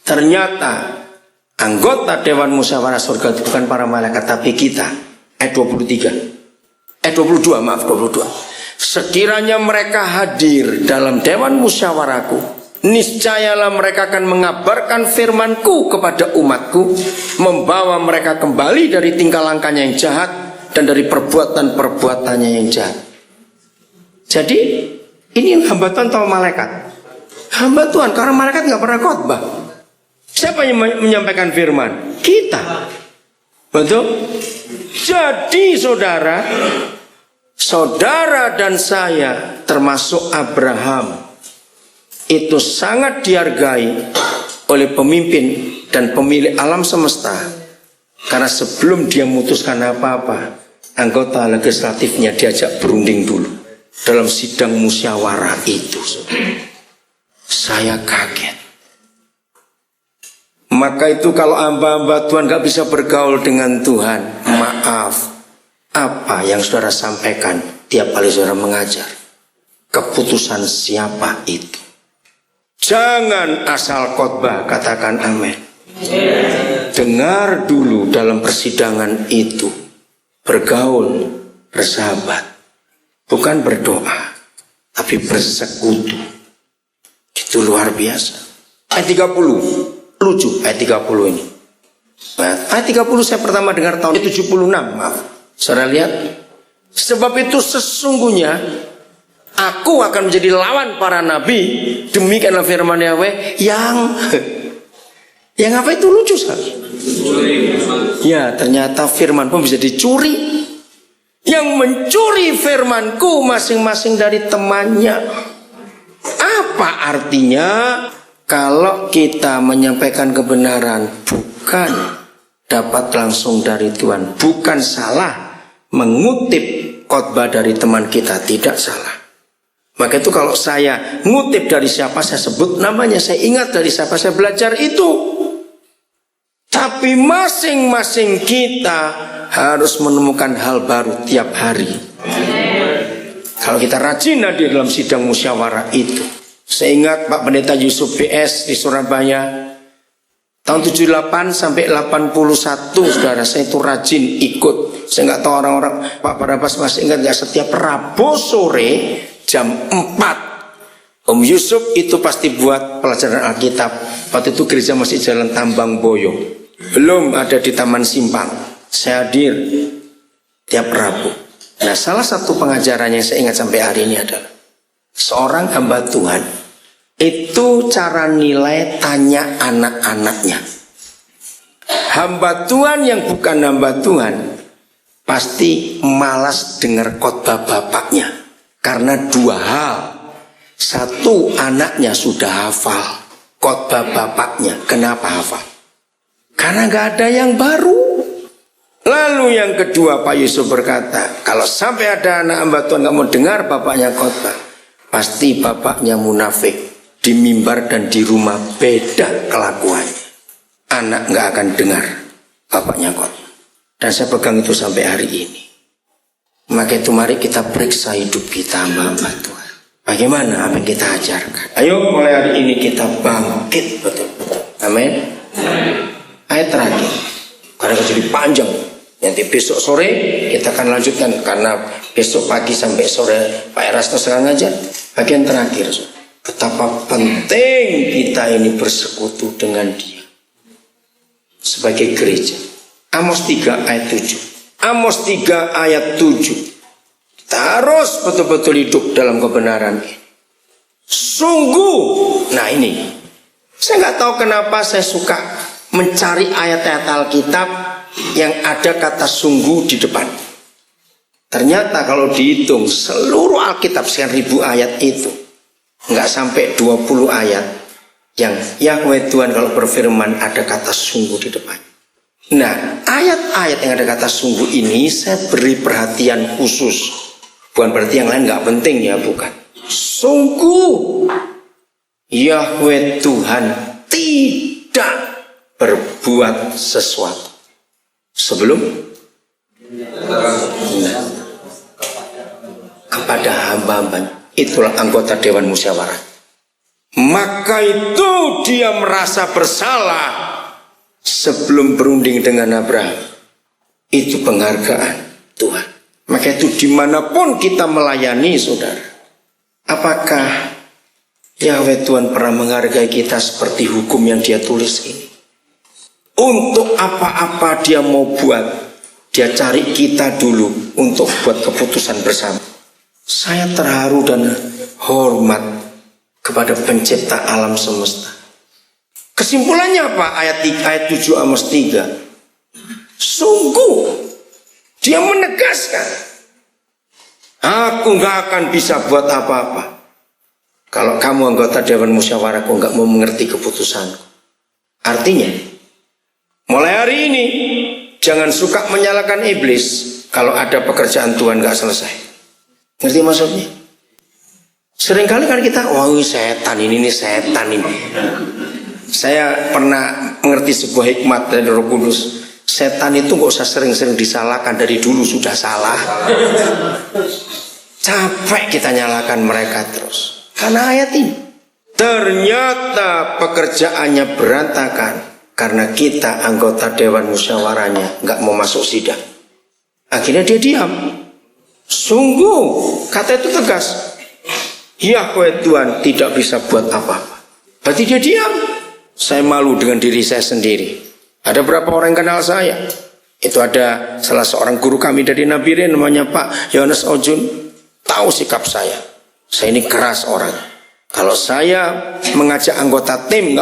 ternyata anggota Dewan Musyawarah Surga itu bukan para malaikat tapi kita. Ayat 23. Ayat 22, maaf 22. Sekiranya mereka hadir dalam Dewan Musyawarahku, niscayalah mereka akan mengabarkan firmanku kepada umatku, membawa mereka kembali dari tingkah langkahnya yang jahat dan dari perbuatan-perbuatannya yang jahat. Jadi ini hamba Tuhan atau malaikat? Hamba Tuhan, karena malaikat nggak pernah khotbah. Siapa yang menyampaikan firman? Kita. Betul? Jadi saudara dan saya termasuk Abraham itu sangat dihargai oleh pemimpin dan pemilik alam semesta. Karena sebelum dia memutuskan apa-apa, anggota legislatifnya diajak berunding dulu dalam sidang musyawarah itu. Saya kaget. Maka itu kalau hamba-hamba Tuhan gak bisa bergaul dengan Tuhan, maaf, apa yang saudara sampaikan tiap kali saudara mengajar, keputusan siapa itu? Jangan asal khotbah, katakan amin. Dengar dulu dalam persidangan itu, bergaul, bersahabat, bukan berdoa, tapi bersekutu. Itu luar biasa. Ayat 30. Lucu ayat 30 ini. Ayat 30 saya pertama dengar tahun 76, maaf. Saudara lihat. Sebab itu sesungguhnya aku akan menjadi lawan para nabi. Demikianlah firman Yahweh yang apa itu lucu sekali. Ya, ternyata firman pun bisa dicuri. Yang mencuri firmanku masing-masing dari temannya. Apa artinya? Kalau kita menyampaikan kebenaran bukan dapat langsung dari Tuhan, bukan salah mengutip khotbah dari teman kita, tidak salah. Maka itu kalau saya ngutip dari siapa saya sebut namanya, saya ingat dari siapa saya belajar itu. Tapi masing-masing kita harus menemukan hal baru tiap hari. Kalau kita rajin hadir dalam sidang musyawarah itu. Saya ingat Pak Pendeta Yusuf BS di Surabaya tahun 78 sampai 81, saudara, saya itu rajin ikut. Saya nggak tahu orang-orang, Pak Barabas masih ingat nggak, setiap Rabu sore jam 4 Om Yusuf itu pasti buat pelajaran Alkitab. Waktu itu gereja masih Jalan Tambang Boyo, belum ada di Taman Simpang. Saya hadir tiap Rabu. Nah, salah satu pengajarannya yang saya ingat sampai hari ini adalah seorang hamba Tuhan Itu cara nilai tanya anak-anaknya. Hamba Tuhan yang bukan hamba Tuhan pasti malas dengar khotbah bapaknya. Karena dua hal. Satu, anaknya sudah hafal khotbah bapaknya. Kenapa hafal? Karena gak ada yang baru. Lalu yang kedua, Pak Yusuf berkata, kalau sampai ada anak hamba Tuhan gak mau dengar bapaknya khotbah, pasti bapaknya munafik. Di mimbar dan di rumah beda kelakuannya. Anak gak akan dengar bapaknya khotbah. Dan saya pegang itu sampai hari ini. Maka itu mari kita periksa hidup kita hamba-hamba Tuhan. Bagaimana apa yang kita ajarkan? Ayo mulai hari ini kita bangkit betul-betul. Amin. Ayat terakhir. Karena jadi panjang. Nanti besok sore kita akan lanjutkan. Karena besok pagi sampai sore Pak Erasmus sedang ngajar. Bagian terakhir. Betapa penting kita ini bersekutu dengan Dia sebagai gereja. Amos 3 ayat 7. Amos 3 ayat 7. Kita harus betul-betul hidup dalam kebenaran ini. Sungguh. Nah ini, saya nggak tahu kenapa saya suka mencari ayat-ayat Alkitab yang ada kata sungguh di depan. Ternyata kalau dihitung seluruh Alkitab sekian ribu ayat itu, nggak sampai 20 ayat yang Yahweh Tuhan kalau berfirman ada kata sungguh di depan. Nah, ayat-ayat yang ada kata sungguh ini saya beri perhatian khusus. Bukan berarti yang lain nggak penting ya, bukan. Sungguh Yahweh Tuhan tidak berbuat sesuatu sebelum kepada hamba-hambanya. Itulah anggota Dewan Musyawarah. Maka itu dia merasa bersalah sebelum berunding dengan Abraham. Itu penghargaan Tuhan. Maka itu dimanapun kita melayani saudara, apakah Yahweh Tuhan pernah menghargai kita seperti hukum yang Dia tulis ini? Untuk apa-apa Dia mau buat, Dia cari kita dulu untuk buat keputusan bersama. Saya terharu dan hormat kepada pencipta alam semesta. Kesimpulannya apa? Ayat 7 Amos 3. Sungguh Dia menegaskan, aku gak akan bisa buat apa-apa kalau kamu anggota Dewan Musyawarah kok gak mau mengerti keputusanku. Artinya, mulai hari ini jangan suka menyalahkan iblis kalau ada pekerjaan Tuhan gak selesai. Ngerti maksudnya? Seringkali kan kita, wah setan ini setan ini. Saya pernah mengerti sebuah hikmat dari Roh Kudus. Setan itu gak usah sering-sering disalahkan, dari dulu sudah salah. Capek kita nyalakan mereka terus. Karena ayat ini. Ternyata pekerjaannya berantakan karena kita anggota Dewan Musyawarahnya gak mau masuk sidang. Akhirnya dia diam. Sungguh, kata itu tegas. Yahweh Tuhan tidak bisa buat apa-apa. Berarti dia diam. Saya malu dengan diri saya sendiri. Ada berapa orang yang kenal saya? Itu ada salah seorang guru kami dari Nabire, namanya Pak Yohanes Ojun. Tahu sikap saya. Saya ini keras orang. Kalau saya mengajak anggota tim,